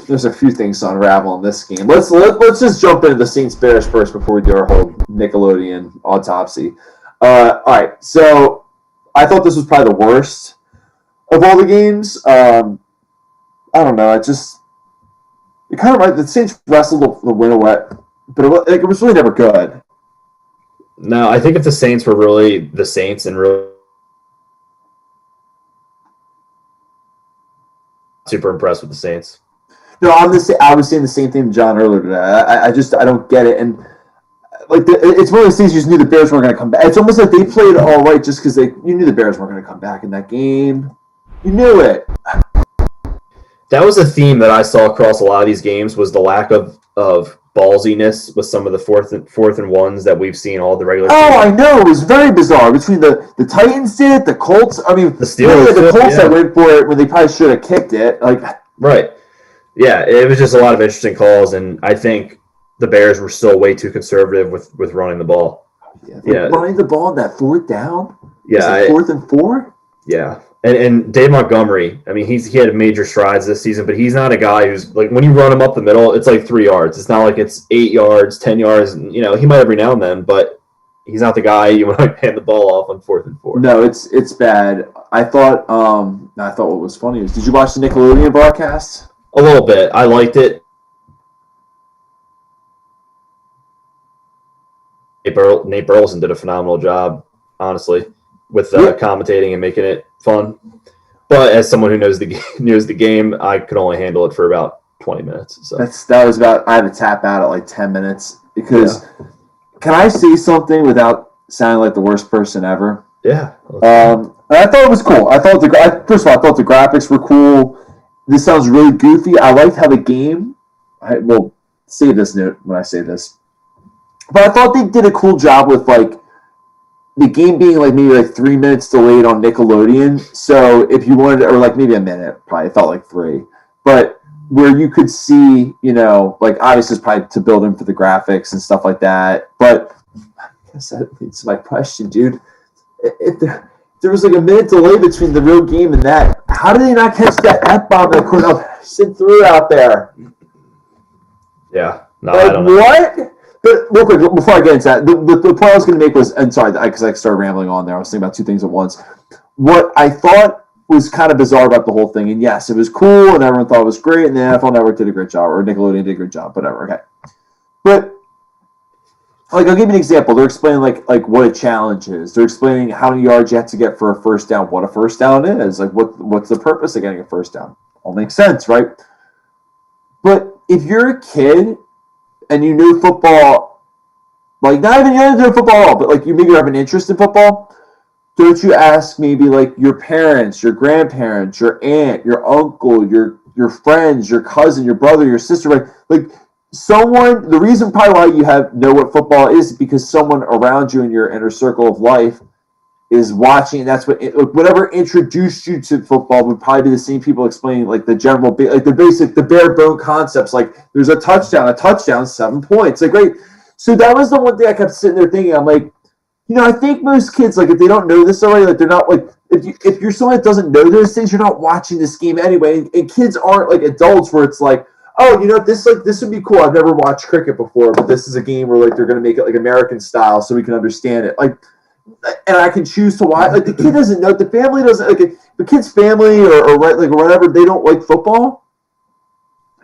there's a few things to unravel in this game. Let's just jump into the Saints Bears first before we do our whole Nickelodeon autopsy. All right, so I thought this was probably the worst of all the games. I don't know. It kind of the Saints wrestled the win away, but it was really never good. No, I think if the Saints were really the Saints and really super impressed with the Saints. No, I was saying the same thing to John earlier today. I don't get it, and it's one of those things you just knew the Bears weren't going to come back. It's almost like they played all right just because you knew the Bears weren't going to come back in that game. You knew it. That was a theme that I saw across a lot of these games was the lack of ballsiness with some of the fourth and ones that we've seen all the regular season. I know. It was very bizarre. Between the Titans did, the Colts. I mean, the Steelers. The Colts that went for it when they probably should have kicked it. Right. Yeah, it was just a lot of interesting calls, and I think the Bears were still way too conservative with running the ball. Yeah. Running the ball on that fourth down? Yeah. 4th and 4? Yeah. And Dave Montgomery, I mean, he had major strides this season, but he's not a guy who's like when you run him up the middle, it's like 3 yards. It's not like it's 8 yards, 10 yards. And, he might every now and then, but he's not the guy you want to hand the ball off on 4th and 4. No, it's bad. I thought what was funny is, did you watch the Nickelodeon broadcast? A little bit. I liked it. Nate Burleson did a phenomenal job, honestly, with commentating and making it fun. But as someone who knows the game, I could only handle it for about 20 minutes. So that was about. I had to tap out at like 10 minutes because. Yeah. Can I say something without sounding like the worst person ever? Yeah. I thought it was cool. First of all, I thought the graphics were cool. This sounds really goofy. I liked how the game. I will say this note when I say this, but I thought they did a cool job with the game being maybe 3 minutes delayed on Nickelodeon. So if you wanted, or maybe a minute, probably it felt like 3, but where you could see, obviously it's probably to build in for the graphics and stuff like that. But I guess that leads to my question, dude. If there was a minute delay between the real game and that, how did they not catch that F-bomb that Cornell threw out there? Yeah. No, I don't know. What? But real quick, before I get into that, the point I was going to make was, and sorry, because I started rambling on there. I was thinking about two things at once. What I thought was kind of bizarre about the whole thing, and yes, it was cool, and everyone thought it was great, and the NFL Network did a great job, or Nickelodeon did a great job, whatever. Okay, but I'll give you an example. They're explaining like what a challenge is. They're explaining how many yards you have to get for a first down, what a first down is, what's the purpose of getting a first down. All makes sense, right? But if you're a kid and you know football, not even you're into football at all, but you maybe have an interest in football, don't you ask maybe your parents, your grandparents, your aunt, your uncle, your friends, your cousin, your brother, your sister, right? Someone, the reason probably why you know what football is because someone around you in your inner circle of life is watching, and that's whatever introduced you to football would probably be the same people explaining the general, the basic, the bare bone concepts, there's a touchdown, 7 points, great. So that was the one thing I kept sitting there thinking. I'm I think most kids, if they don't know this already, they're not if you're someone that doesn't know those things, you're not watching this game anyway. And kids aren't adults where it's this would be cool. I've never watched cricket before, but this is a game where they're going to make it American style so we can understand it. And I can choose to watch. The kid doesn't know. The family doesn't. The kid's family or whatever, they don't like football.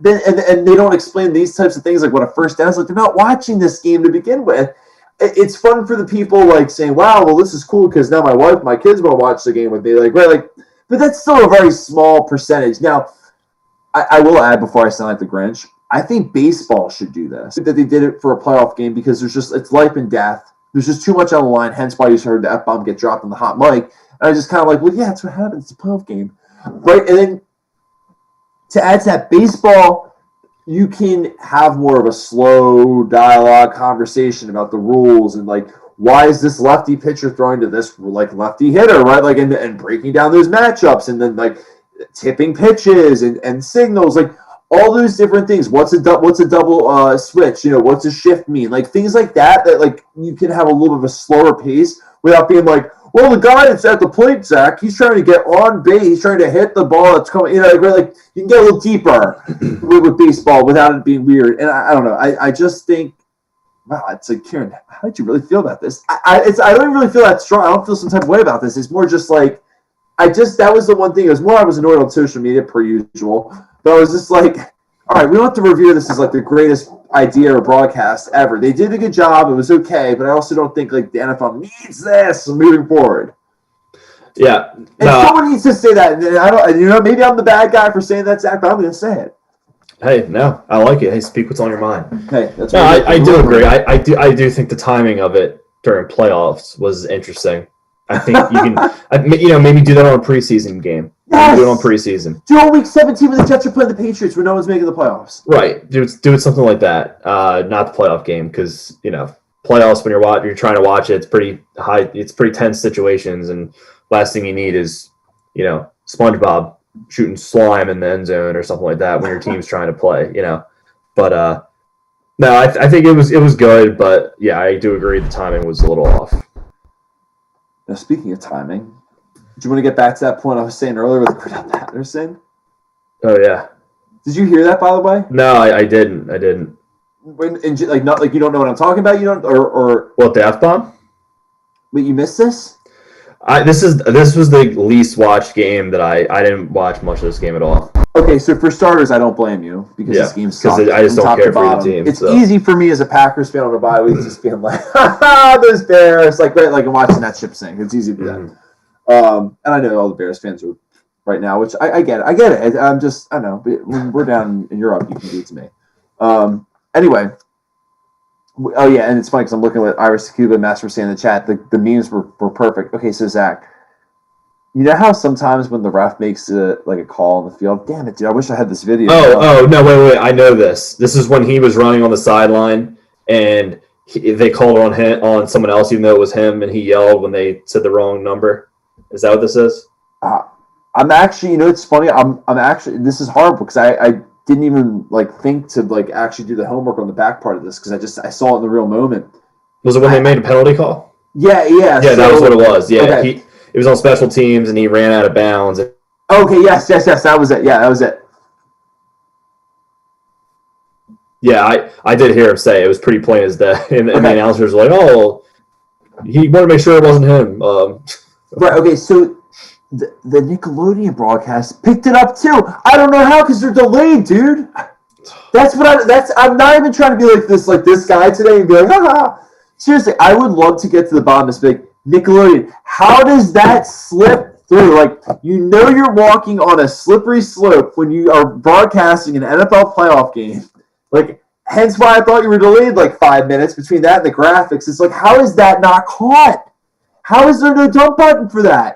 Then and they don't explain these types of things what a first down is. They're not watching this game to begin with. It's fun for the people saying, "Wow, well, this is cool because now my kids want to watch the game with me." Right, but that's still a very small percentage. Now, I will add before I sound like the Grinch, I think baseball should do this. That they did it for a playoff game because it's life and death. There's just too much on the line. Hence why you heard the F-bomb get dropped on the hot mic. And I just kind of like, well, yeah, that's what happens. It's a playoff game, right? And then to add to that, baseball, you can have more of a slow dialogue conversation about the rules and like, why is this lefty pitcher throwing to this like lefty hitter, right? Like, and breaking down those matchups and then like tipping pitches and signals, like all those different things. What's a double switch? You know, what's a shift mean? Like things like that like you can have a little bit of a slower pace without being like, well, the guy that's at the plate, Zach, he's trying to get on base. He's trying to hit the ball that's coming. You know, like you can get a little deeper with baseball without it being weird. And I don't know. I just think, wow, it's like, Kieran, how did you really feel about this? I don't even really feel that strong. I don't feel some type of way about this. It's more just like, that was the one thing. It was more I was annoyed on social media per usual. But I was just like, all right, we don't have to review this as like the greatest idea or broadcast ever. They did a good job. It was okay. But I also don't think like the NFL needs this moving forward. Yeah. And someone needs to say that. And I don't, you know, maybe I'm the bad guy for saying that, Zach, but I'm going to say it. Hey, no, I like it. Hey, speak what's on your mind. Hey, that's no, I do agree. I do think the timing of it during playoffs was interesting. I think you can, maybe do that on a preseason game. Yes! Do it on preseason. Do it week 17 when the Jets are playing the Patriots where no one's making the playoffs. Right. Do it something like that. Not the playoff game because, playoffs when you're trying to watch it, it's pretty high. It's pretty tense situations, and last thing you need is, SpongeBob shooting slime in the end zone or something like that when your team's trying to play, But no, I think it was good, but yeah, I do agree the timing was a little off. Now, speaking of timing, do you want to get back to that point I was saying earlier with Cordell Patterson? Oh yeah. Did you hear that, by the way? No, I didn't. Not like you don't know what I'm talking about. You don't, or what, the F-bomb? Wait, you missed this? This was the least watched game that I didn't watch much of this game at all. Okay, so for starters, I don't blame you because this game sucks. I just don't care for the team. It's easy for me as a Packers fan on a bye week just being like, those Bears, like I'm watching that ship sink. It's easy to do that. And I know all the Bears fans are right now, which I get it. I get it. I'm just, I know, but when we're down in Europe, you can do it to me. Anyway. Oh, yeah, and it's funny because I'm looking at Iris Cuba and Master saying in the chat, the memes were perfect. Okay, so Zach, you know how sometimes when the ref makes a call on the field, damn it, dude, I wish I had this video. No, wait, I know this. This is when he was running on the sideline, and they called on someone else, even though it was him, and he yelled when they said the wrong number. Is that what this is? I'm actually, it's funny. I'm actually, this is horrible because I didn't even think to actually do the homework on the back part of this because I saw it in the real moment. Was it when they made a penalty call? Yeah. Yeah, that was what it was. Yeah, okay. It was on special teams and he ran out of bounds. Okay, yes, that was it. Yeah, that was it. Yeah, I did hear him say it was pretty plain as day, and the announcers were like, "Oh, he wanted to make sure it wasn't him." Right. Okay. So. The Nickelodeon broadcast picked it up too. I don't know how because they're delayed, dude. I'm not even trying to be like this guy today and be like, haha. Seriously, I would love to get to the bottom of this. Like, Nickelodeon, how does that slip through? You're walking on a slippery slope when you are broadcasting an NFL playoff game. Hence why I thought you were delayed 5 minutes between that and the graphics. It's how is that not caught? How is there no dump button for that?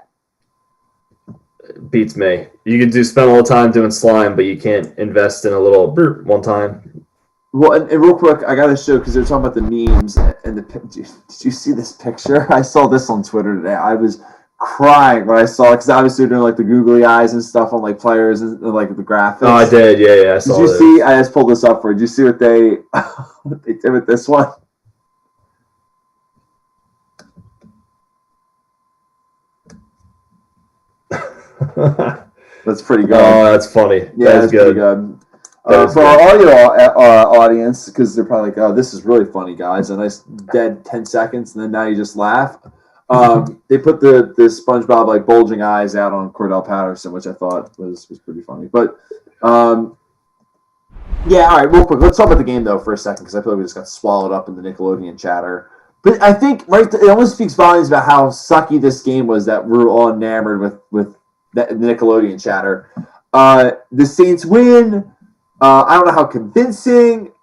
Beats me. You can spend all the time doing slime, but you can't invest in a little burp one time. Well, and real quick, I got to show because they're talking about the memes and did you see this picture? I saw this on Twitter today. I was crying when I saw it because obviously they're doing the googly eyes and stuff on players and the graphics. Oh, I did. Yeah. I saw Did you see? I just pulled this up for you. Did you see what they did with this one? That's pretty good. Oh, that's funny. Yeah, that's good. Pretty good. For our audio audience, because they're probably like, "Oh, this is really funny, guys." A nice dead 10 seconds, and then now you just laugh. They put the SpongeBob bulging eyes out on Cordell Patterson, which I thought was pretty funny. But yeah, all right, real quick, let's talk about the game though for a second, because I feel like we just got swallowed up in the Nickelodeon chatter. But I think it almost speaks volumes about how sucky this game was that we're all enamored with the Nickelodeon chatter. The Saints win. I don't know how convincing.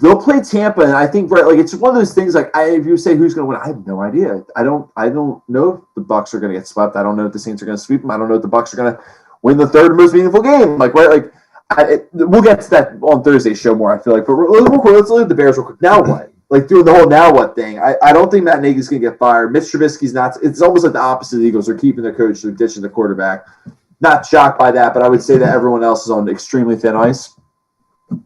they'll play Tampa, and I think it's one of those things. Like, if you say who's going to win, I have no idea. I don't know if the Bucs are going to get swept. I don't know if the Saints are going to sweep them. I don't know if the Bucs are going to win the third most meaningful game. We'll get to that on Thursday's show more. I feel like, but let's look at the Bears real quick. Now what? Like, doing the whole now what thing. I don't think Matt Nagy's going to get fired. Mitch Trubisky's not. It's almost like the opposite of the Eagles. They're keeping their coach, they're ditching the quarterback. Not shocked by that, but I would say that everyone else is on extremely thin ice.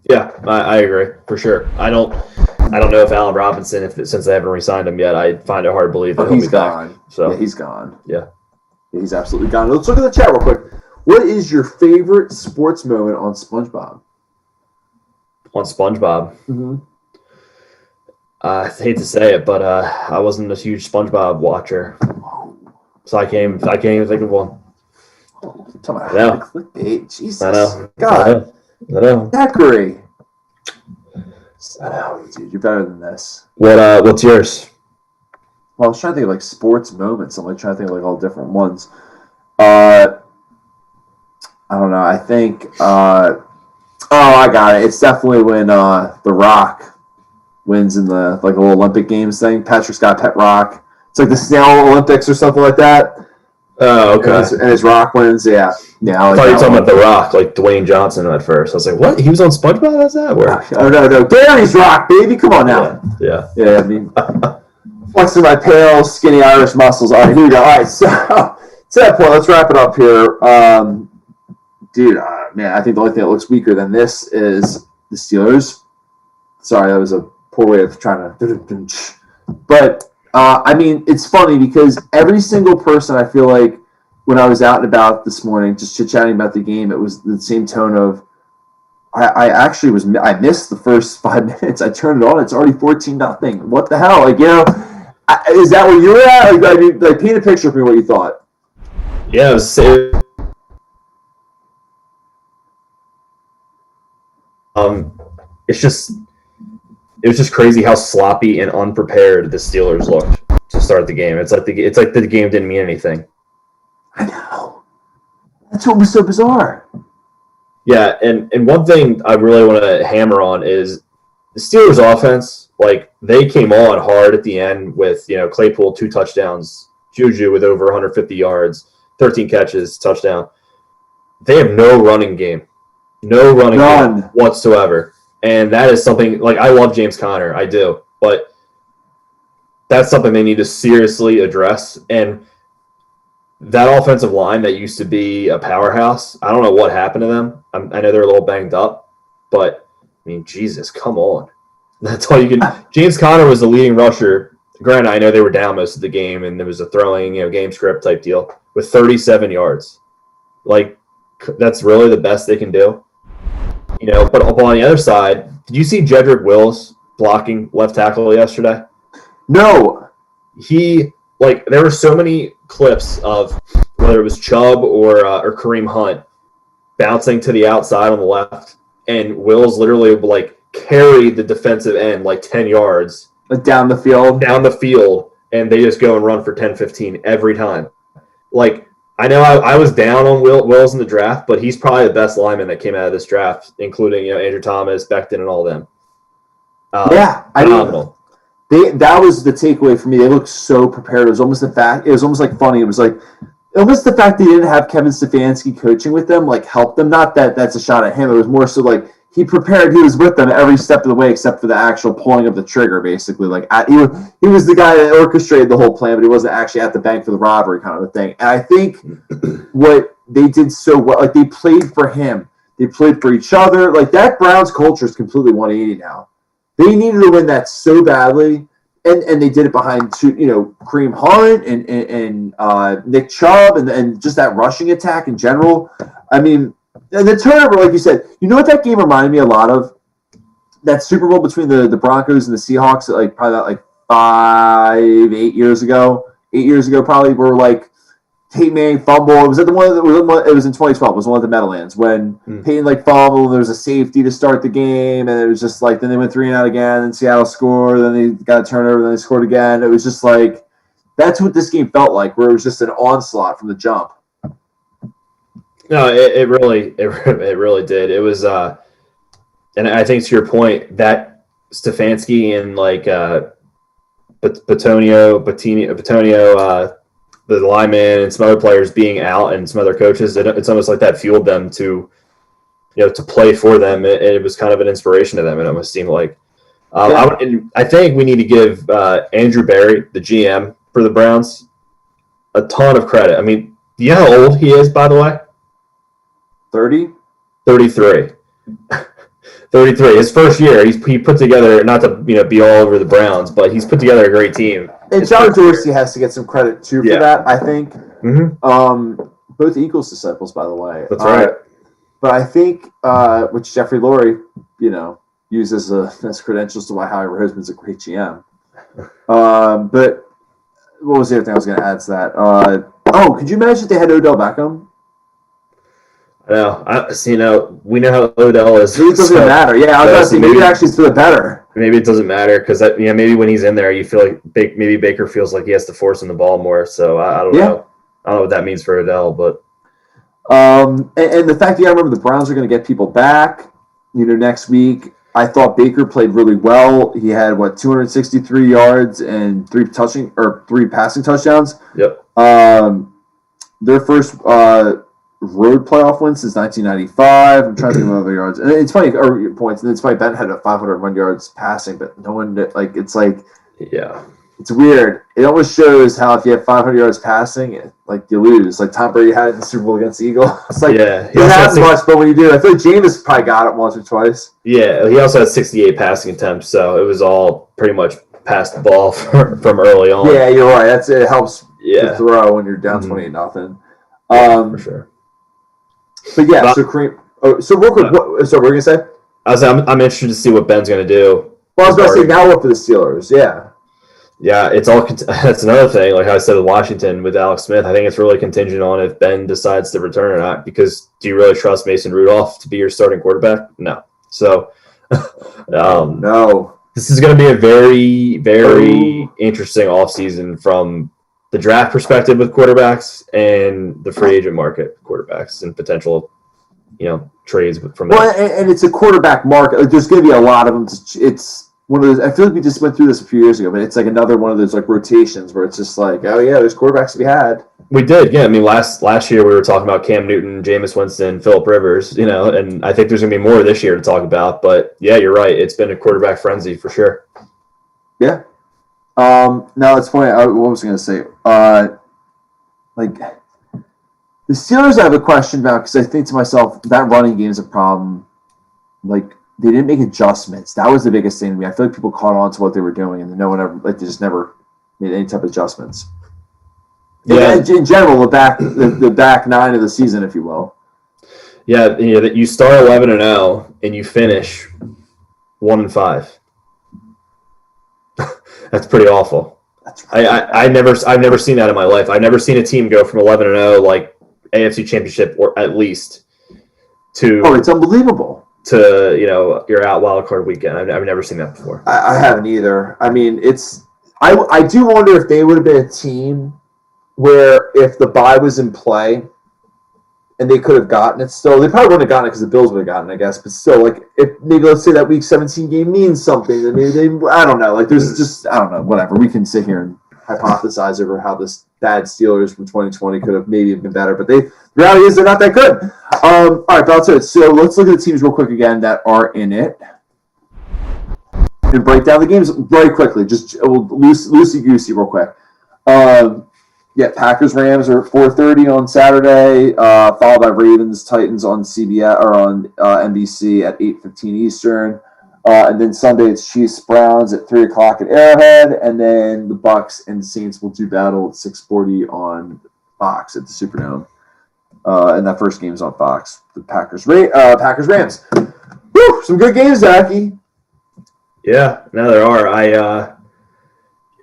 Yeah, I agree for sure. I don't know if Allen Robinson, since they haven't re-signed him yet, I find it hard to believe that he'll be gone. Back. So yeah, he's gone. Yeah, he's absolutely gone. Let's look at the chat real quick. What is your favorite sports moment on SpongeBob? On SpongeBob, mm-hmm. I hate to say it, but I wasn't a huge SpongeBob watcher, so I can't even think of one. Talking about clickbait, Jesus, I know. God. I know. Zachary. I know, dude. You're better than this. What's yours? Well, I was trying to think of sports moments. I'm trying to think of all different ones. I don't know. I think. I got it. It's definitely when The Rock wins in the a little Olympic Games thing. Patrick's got a pet rock. It's like the Snail Olympics or something like that. Oh, okay. And his rock wins, yeah. I thought you were talking about The Rock, like Dwayne Johnson at first. I was like, what? He was on SpongeBob? How's that work? Oh, no. Gary's Rock, baby. Come on now. Yeah. I mean, flexing my pale, skinny Irish muscles. All right, here we go. All right, so to that point, let's wrap it up here. Dude, man, I think the only thing that looks weaker than this is the Steelers. Sorry, that was a poor way of trying to... But... I mean, it's funny because every single person I feel like when I was out and about this morning, just chit-chatting about the game, it was the same tone of, I missed the first 5 minutes. I turned it on. It's already 14-0. What the hell? Is that where you were at? Paint a picture for me what you thought. Yeah, it was just crazy how sloppy and unprepared the Steelers looked to start the game. It's like the game didn't mean anything. I know. That's what was so bizarre. Yeah, and one thing I really want to hammer on is the Steelers' offense. They came on hard at the end with Claypool 2 touchdowns, Juju with over 150 yards, 13 catches, touchdown. They have no running game, game whatsoever. And that is something, I love James Conner, I do, but that's something they need to seriously address. And that offensive line that used to be a powerhouse, I don't know what happened to them. I know they're a little banged up, but, I mean, Jesus, come on. That's all you can... James Conner was the leading rusher. Granted, I know they were down most of the game, and there was a throwing, game script type deal, with 37 yards. That's really the best they can do. But on the other side, did you see Jedrick Wills blocking left tackle yesterday? No. There were so many clips of whether it was Chubb or Kareem Hunt bouncing to the outside on the left, and Wills literally carried the defensive end 10 yards. Down the field. And they just go and run for 10-15 every time. I know I was down on Wills in the draft, but he's probably the best lineman that came out of this draft, including Andrew Thomas, Becton, and all them. Phenomenal. That was the takeaway for me. They looked so prepared. It was almost funny. It was almost the fact they didn't have Kevin Stefanski coaching with them helped them. Not that that's a shot at him. It was more so he prepared. He was with them every step of the way, except for the actual pulling of the trigger. Basically, he was the guy that orchestrated the whole plan, but he wasn't actually at the bank for the robbery kind of a thing. And I think what they did so well, they played for him, they played for each other. That Browns culture is completely 180 now. They needed to win that so badly, and they did it behind Kareem Hunt and Nick Chubb and just that rushing attack in general. I mean. And the turnover, like you said, what that game reminded me a lot of? That Super Bowl between the Broncos and the Seahawks, probably 8 years ago, probably, where Peyton Manning fumble. It was at the one that it was in 2012. It was one of the Meadowlands when Peyton fumbled. And there was a safety to start the game, and it was just then they went 3 and out again. And Seattle scored. Then they got a turnover. Then they scored again. It was just that's what this game felt like, where it was just an onslaught from the jump. No, it really did. It was, and I think to your point, that Stefanski and like Batonio, the lineman, and some other players being out, and some other coaches, it's almost like that fueled them to, to play for them, and it was kind of an inspiration to them. And it almost seemed like, I think we need to give Andrew Berry, the GM for the Browns, a ton of credit. I mean, do you know how old he is, by the way? 30? 33. 33. His first year, he put together, not to be all over the Browns, but he's put together a great team. And John Dorsey has to get some credit too for that, I think. Mm-hmm. Both Eagles disciples, by the way. That's right. But I think, which Jeffrey Lurie, uses as credentials to why Howie Roseman's a great GM. But what was the other thing I was going to add to that? Could you imagine if they had Odell Beckham? I know. We know how Odell is. Maybe it doesn't matter. Yeah, I was going to say, maybe it actually feel better. Maybe it doesn't matter because maybe when he's in there, you feel like maybe Baker feels like he has to force him the ball more. So I don't know. I don't know what that means for Odell, but and the fact that I remember the Browns are going to get people back, next week. I thought Baker played really well. He had 263 yards and three passing touchdowns. Yep. Their first road playoff win since 1995. I'm trying to think of other yards, and it's funny, or points. And it's funny. Ben had 501 yards passing, but no one it's like, yeah, it's weird. It almost shows how if you have 500 yards passing, you lose. Like Tom Brady had it in the Super Bowl against the Eagles. It's like, it happens much, but when you do, I feel like Jameis probably got it once or twice. Yeah, he also had 68 passing attempts, so it was all pretty much pass the ball from early on. Yeah, you're right. It helps to throw when you're down 28-0. For sure. But yeah, so Kareem. So real quick, what were you gonna say? I'm interested to see what Ben's gonna do. Well, I was about to say now what for the Steelers? Yeah. Yeah, that's another thing. Like I said with Washington with Alex Smith, I think it's really contingent on if Ben decides to return or not. Because do you really trust Mason Rudolph to be your starting quarterback? No. So, no. This is going to be a very, very interesting offseason from the draft perspective with quarterbacks and the free agent market quarterbacks and potential, trades from that. Well, and it's a quarterback market. Like, there's going to be a lot of them. It's one of those. I feel like we just went through this a few years ago, but it's like another one of those rotations where it's just like, oh yeah, there's quarterbacks to be had. We did, yeah. I mean, last year we were talking about Cam Newton, Jameis Winston, Phillip Rivers, and I think there's going to be more this year to talk about. But yeah, you're right. It's been a quarterback frenzy for sure. Yeah. Now it's funny. What was I going to say? The Steelers, I have a question about because I think to myself that running game is a problem. They didn't make adjustments. That was the biggest thing to me. I feel like people caught on to what they were doing, and no one ever they just never made any type of adjustments. Yeah, in general, the back nine of the season, if you will. Yeah, that you start 11-0 and you finish 1-5. That's pretty awful. I've never seen that in my life. I've never seen a team go from 11-0 like AFC Championship or at least to. Oh, it's unbelievable. To you're out wild card weekend. I've never seen that before. I haven't either. I mean, I do wonder if they would have been a team where if the bye was in play and they could have gotten it still, they probably wouldn't have gotten it because the Bills would have gotten it, I guess. But still, if maybe let's say that Week 17 game means something, then maybe I don't know. There's just I don't know. Whatever. We can sit here and hypothesize over how this bad Steelers from 2020 could have maybe been better, but the reality is they're not that good. All right, that's it. So let's look at the teams real quick again that are in it and break down the games very quickly. Just loosey-goosey real quick. Packers Rams are at 4:30 on Saturday, followed by Ravens Titans on CBS or on NBC at 8:15 Eastern. And then Sunday it's Chiefs Browns at 3 o'clock at Arrowhead, and then the Bucks and Saints will do battle at 6:40 on Fox at the Superdome. And that first game is on Fox. The Packers Rams. Woo! Some good games, Zachy. Yeah, no, there are.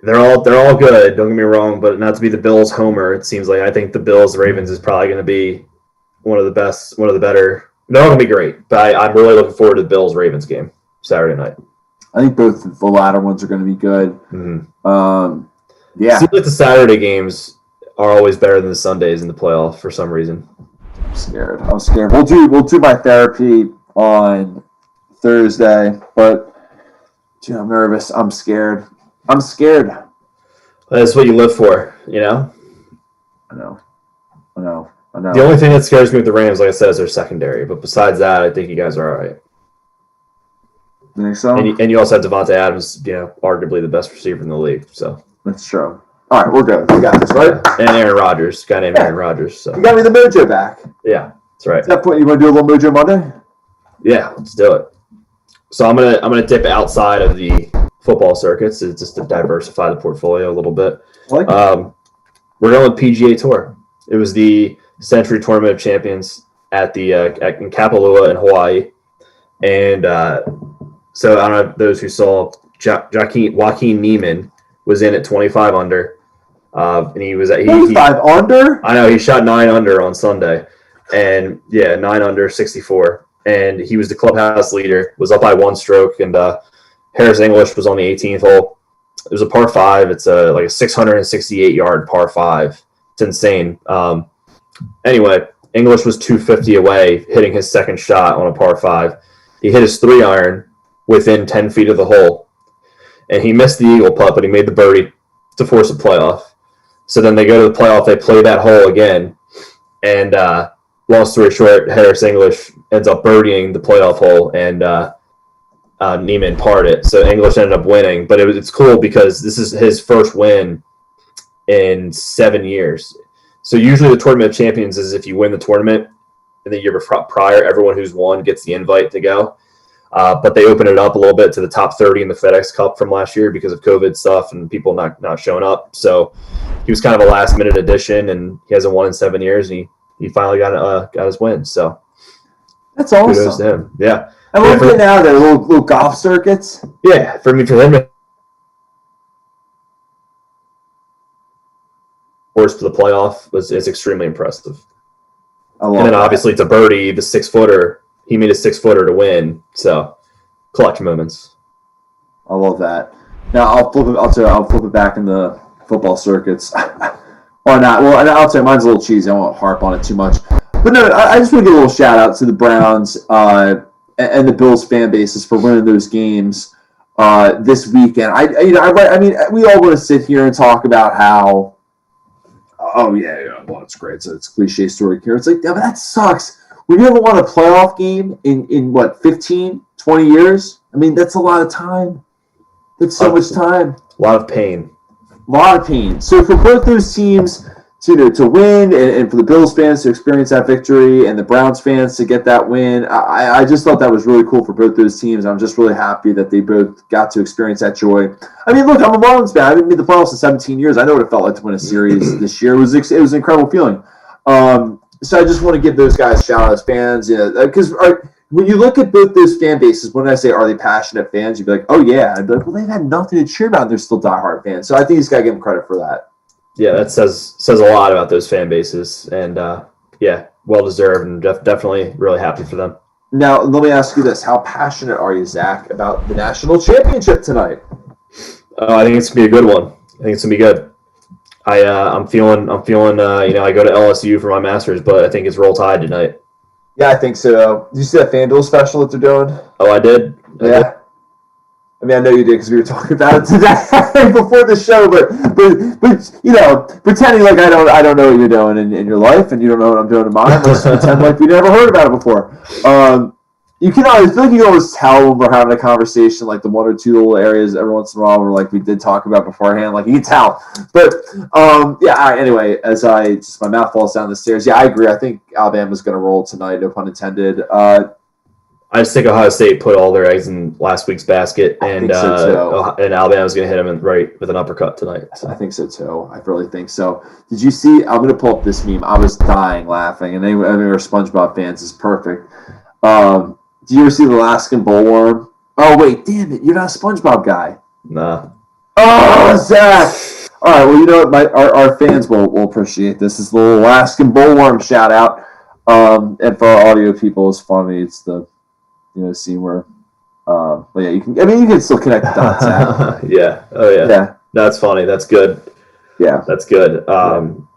They're all good. Don't get me wrong, but not to be the Bills homer. It seems like I think the Bills Ravens is probably going to be one of the best, one of the better. They're all going to be great, but I'm really looking forward to the Bills Ravens game Saturday night. I think both the latter ones are going to be good. Mm-hmm. Yeah, it seems like the Saturday games are always better than the Sundays in the playoff for some reason. I'm scared. We'll do my therapy on Thursday, but Dude, I'm nervous. I'm scared. That's what you live for, you know? I know. The only thing that scares me with the Rams, like I said, is their secondary. But besides that, I think you guys are all right. You think so? And you also have Devontae Adams, arguably the best receiver in the league. So that's true. All right, we're good. We got this, right? And Aaron Rodgers, guy named Aaron Rodgers. So you got me the Mojo back. Yeah, that's right. At that point, you want to do a little Mojo Monday? Yeah, let's do it. So I'm gonna dip outside of the football circuits just to diversify the portfolio a little bit. We're going with PGA Tour. It was the Century Tournament of Champions at the in Kapalua in Hawaii, and so I don't know if those who saw Joaquin Niemann was in at 25 under, and he was at 25 under. I know he shot 9 under on Sunday, and 9 under 64, and he was the clubhouse leader. Was up by 1 stroke, and Harris English was on the 18th hole. It was a par 5. It's like a 668-yard par 5. It's insane. Anyway, English was 250 away, hitting his second shot on a par 5. He hit his 3-iron within 10 feet of the hole, and he missed the eagle putt, but he made the birdie to force a playoff. So then they go to the playoff. They play that hole again, and long story short, Harris English ends up birdieing the playoff hole, and Neiman parred it. So English ended up winning, but it's cool because this is his first win in 7 years. So usually the Tournament of Champions is if you win the tournament in the year prior, everyone who's won gets the invite to go. But they open it up a little bit to the top 30 in the FedEx Cup from last year because of COVID stuff and people not showing up. So he was kind of a last-minute addition, and he hasn't won in 7 years, and he finally got his win. So that's awesome. Kudos to him. Yeah. And we're getting out of there, little golf circuits. Yeah, for him, course for the playoff is extremely impressive. And then obviously it's a birdie, the 6-footer. He made a 6-footer to win. So clutch moments. I love that. Now I'll flip it back in the football circuits. Or not. Well, I'll tell you, mine's a little cheesy. I won't harp on it too much. But no, I just want to give a little shout out to the Browns and the Bills fan bases for winning those games this weekend. I mean, we all want to sit here and talk about how, well, it's great. It's a cliche story here. It's like, yeah, but that sucks. We never won a playoff game in what, 15, 20 years? I mean, that's a lot of time. That's so much time. A lot of pain. So for both those teams to win and for the Bills fans to experience that victory and the Browns fans to get that win, I just thought that was really cool for both those teams. I'm just really happy that they both got to experience that joy. I mean, look, I'm a Marlins fan. I haven't made the playoffs in 17 years. I know what it felt like to win a series this year. It was an incredible feeling. So I just want to give those guys shout out as fans, because when you look at both those fan bases, when I say are they passionate fans, you'd be like, oh yeah. I'd be like, well, they've had nothing to cheer about, and they're still diehard fans. So I think he's got to give them credit for that. Yeah, that says a lot about those fan bases, and well deserved, and definitely really happy for them. Now, let me ask you this: how passionate are you, Zach, about the national championship tonight? I think it's gonna be a good one. I think it's gonna be good. I'm feeling. I go to LSU for my Masters, but I think it's Roll Tide tonight. Yeah, I think so. Did you see that FanDuel special that they're doing? Oh, I did. Yeah. I mean, I know you did because we were talking about it today before the show, but pretending like I don't know what you're doing in your life, and you don't know what I'm doing in mine. Let's pretend like we never heard about it before. You can always feel like you can always tell when we're having a conversation, like the one or two little areas every once in a while where like we did talk about beforehand, like you can tell. But anyway, as my mouth falls down the stairs, I agree. I think Alabama's going to roll tonight, no pun intended. I just think Ohio State put all their eggs in last week's basket, and Alabama's going to hit them right with an uppercut tonight. So. I think so too. I really think so. Did you see? I'm going to pull up this meme. I was dying laughing, and they were SpongeBob fans. It's perfect. Do you ever see the Alaskan bullworm? Oh wait, damn it! You're not a SpongeBob guy. Nah. Oh, Zach. All right. Well, you know what? Our fans will appreciate this. This is the little Alaskan bullworm shout out. And for our audio people, it's funny. It's the scene where, you can still connect the dots. Yeah. Oh yeah. Yeah. That's funny. That's good. Yeah. That's good.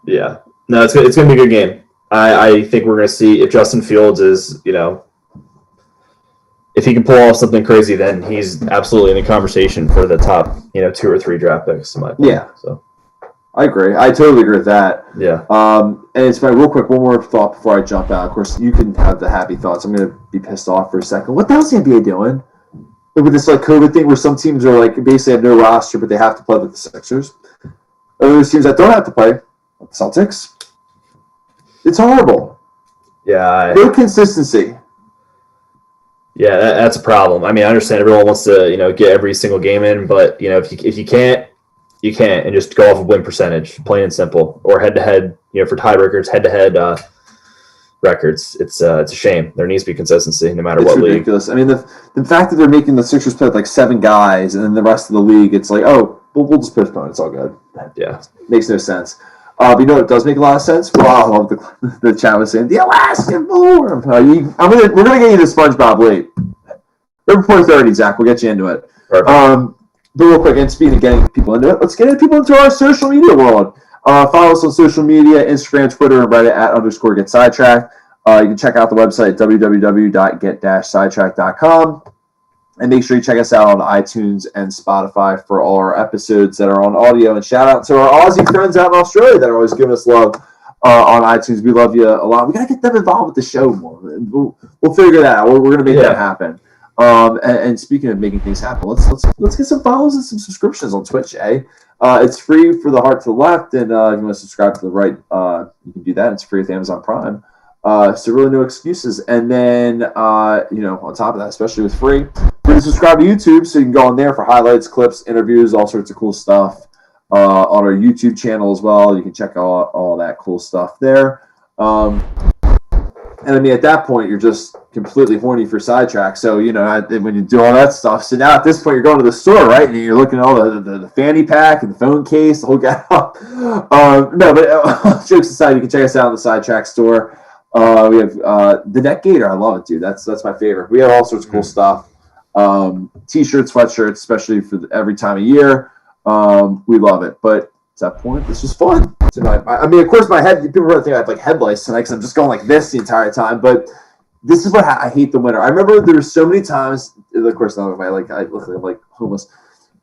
Yeah. No, it's good. It's gonna be a good game. I think we're gonna see if Justin Fields is if he can pull off something crazy, then he's absolutely in the conversation for the top, 2 or 3 draft picks in my opinion. Yeah. So I agree. I totally agree with that. Yeah. And it's my real quick, one more thought before I jump out. Of course, you can have the happy thoughts. I'm going to be pissed off for a second. What the hell's the NBA doing? With this COVID thing where some teams are basically have no roster, but they have to play with the Sixers. Or there's teams that don't have to play, like the Celtics. It's horrible. Yeah. No consistency. Yeah, that's a problem. I mean, I understand everyone wants to, get every single game in, but if you can't, you can't, and just go off of win percentage, plain and simple, or head-to-head. For tiebreakers, head-to-head records. It's a shame. There needs to be consistency, no matter what league. It's ridiculous. I mean, the fact that they're making the Sixers play with 7 guys, and then the rest of the league, it's we'll just postpone. It's all good. Yeah, makes no sense. But it does make a lot of sense. Wow, I love the chat was saying the Alaskan Boar. We're gonna get you the SpongeBob late. Right before 30, Zach. We'll get you into it. Perfect. But real quick, and speaking of getting people into it, let's get people into our social media world. Follow us on social media, Instagram, Twitter, and Reddit @_GetSidetracked. You can check out the website, www.get-sidetrack.com. And make sure you check us out on iTunes and Spotify for all our episodes that are on audio. And shout out to our Aussie friends out in Australia that are always giving us love on iTunes. We love you a lot. We got to get them involved with the show more. We'll figure that out. We're going to make that happen. And speaking of making things happen, let's get some follows and some subscriptions on Twitch, eh? It's free for the heart to the left, and if you want to subscribe to the right, you can do that. It's free with Amazon Prime. So really no excuses. And then, on top of that, especially with free to subscribe to YouTube, so you can go on there for highlights, clips, interviews, all sorts of cool stuff on our YouTube channel as well. You can check out all that cool stuff there. And I mean, at that point, you're just completely horny for Sidetrack. So, when you do all that stuff, so now at this point, you're going to the store, right? And you're looking at all the fanny pack and the phone case, the whole guy. No, but jokes aside, you can check us out on the Sidetrack store. We have the Neck Gator. I love it, dude. That's my favorite. We have all sorts of cool stuff. T-shirts, sweatshirts, especially for every time of year. We love it. But at that point, this was fun tonight. I mean, of course, my head, people really think I have head lice tonight because I'm just going like this the entire time. But this is what I hate the winter. I remember there were so many times, of course, not I look like homeless.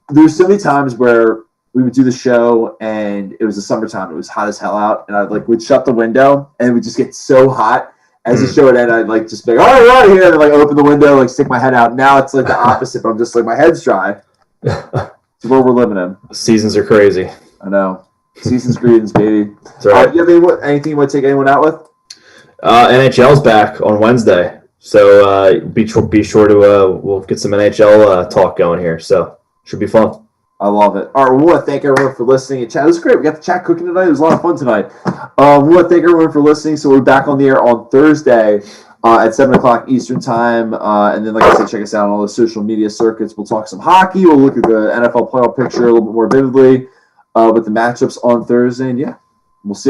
There were so many times where we would do the show and it was the summertime. It was hot as hell out. And I would shut the window and it would just get so hot. As the show would end, I'd just be like, all right, we're out of here. And then open the window, stick my head out. Now it's the opposite, but I'm just my head's dry. It's where we're living in. Seasons are crazy. I know. Season's greetings, baby. That's right. You have anything you want to take anyone out with? NHL's back on Wednesday. So be sure to we'll get some NHL talk going here. So should be fun. I love it. All right, we want to thank everyone for listening. Chat, it was great. We got the chat cooking tonight. It was a lot of fun tonight. We want to thank everyone for listening. So we're back on the air on Thursday at 7 o'clock Eastern time. And then, like I said, check us out on all the social media circuits. We'll talk some hockey. We'll look at the NFL playoff picture a little bit more vividly with the matchups on Thursday. And, yeah, we'll see everyone.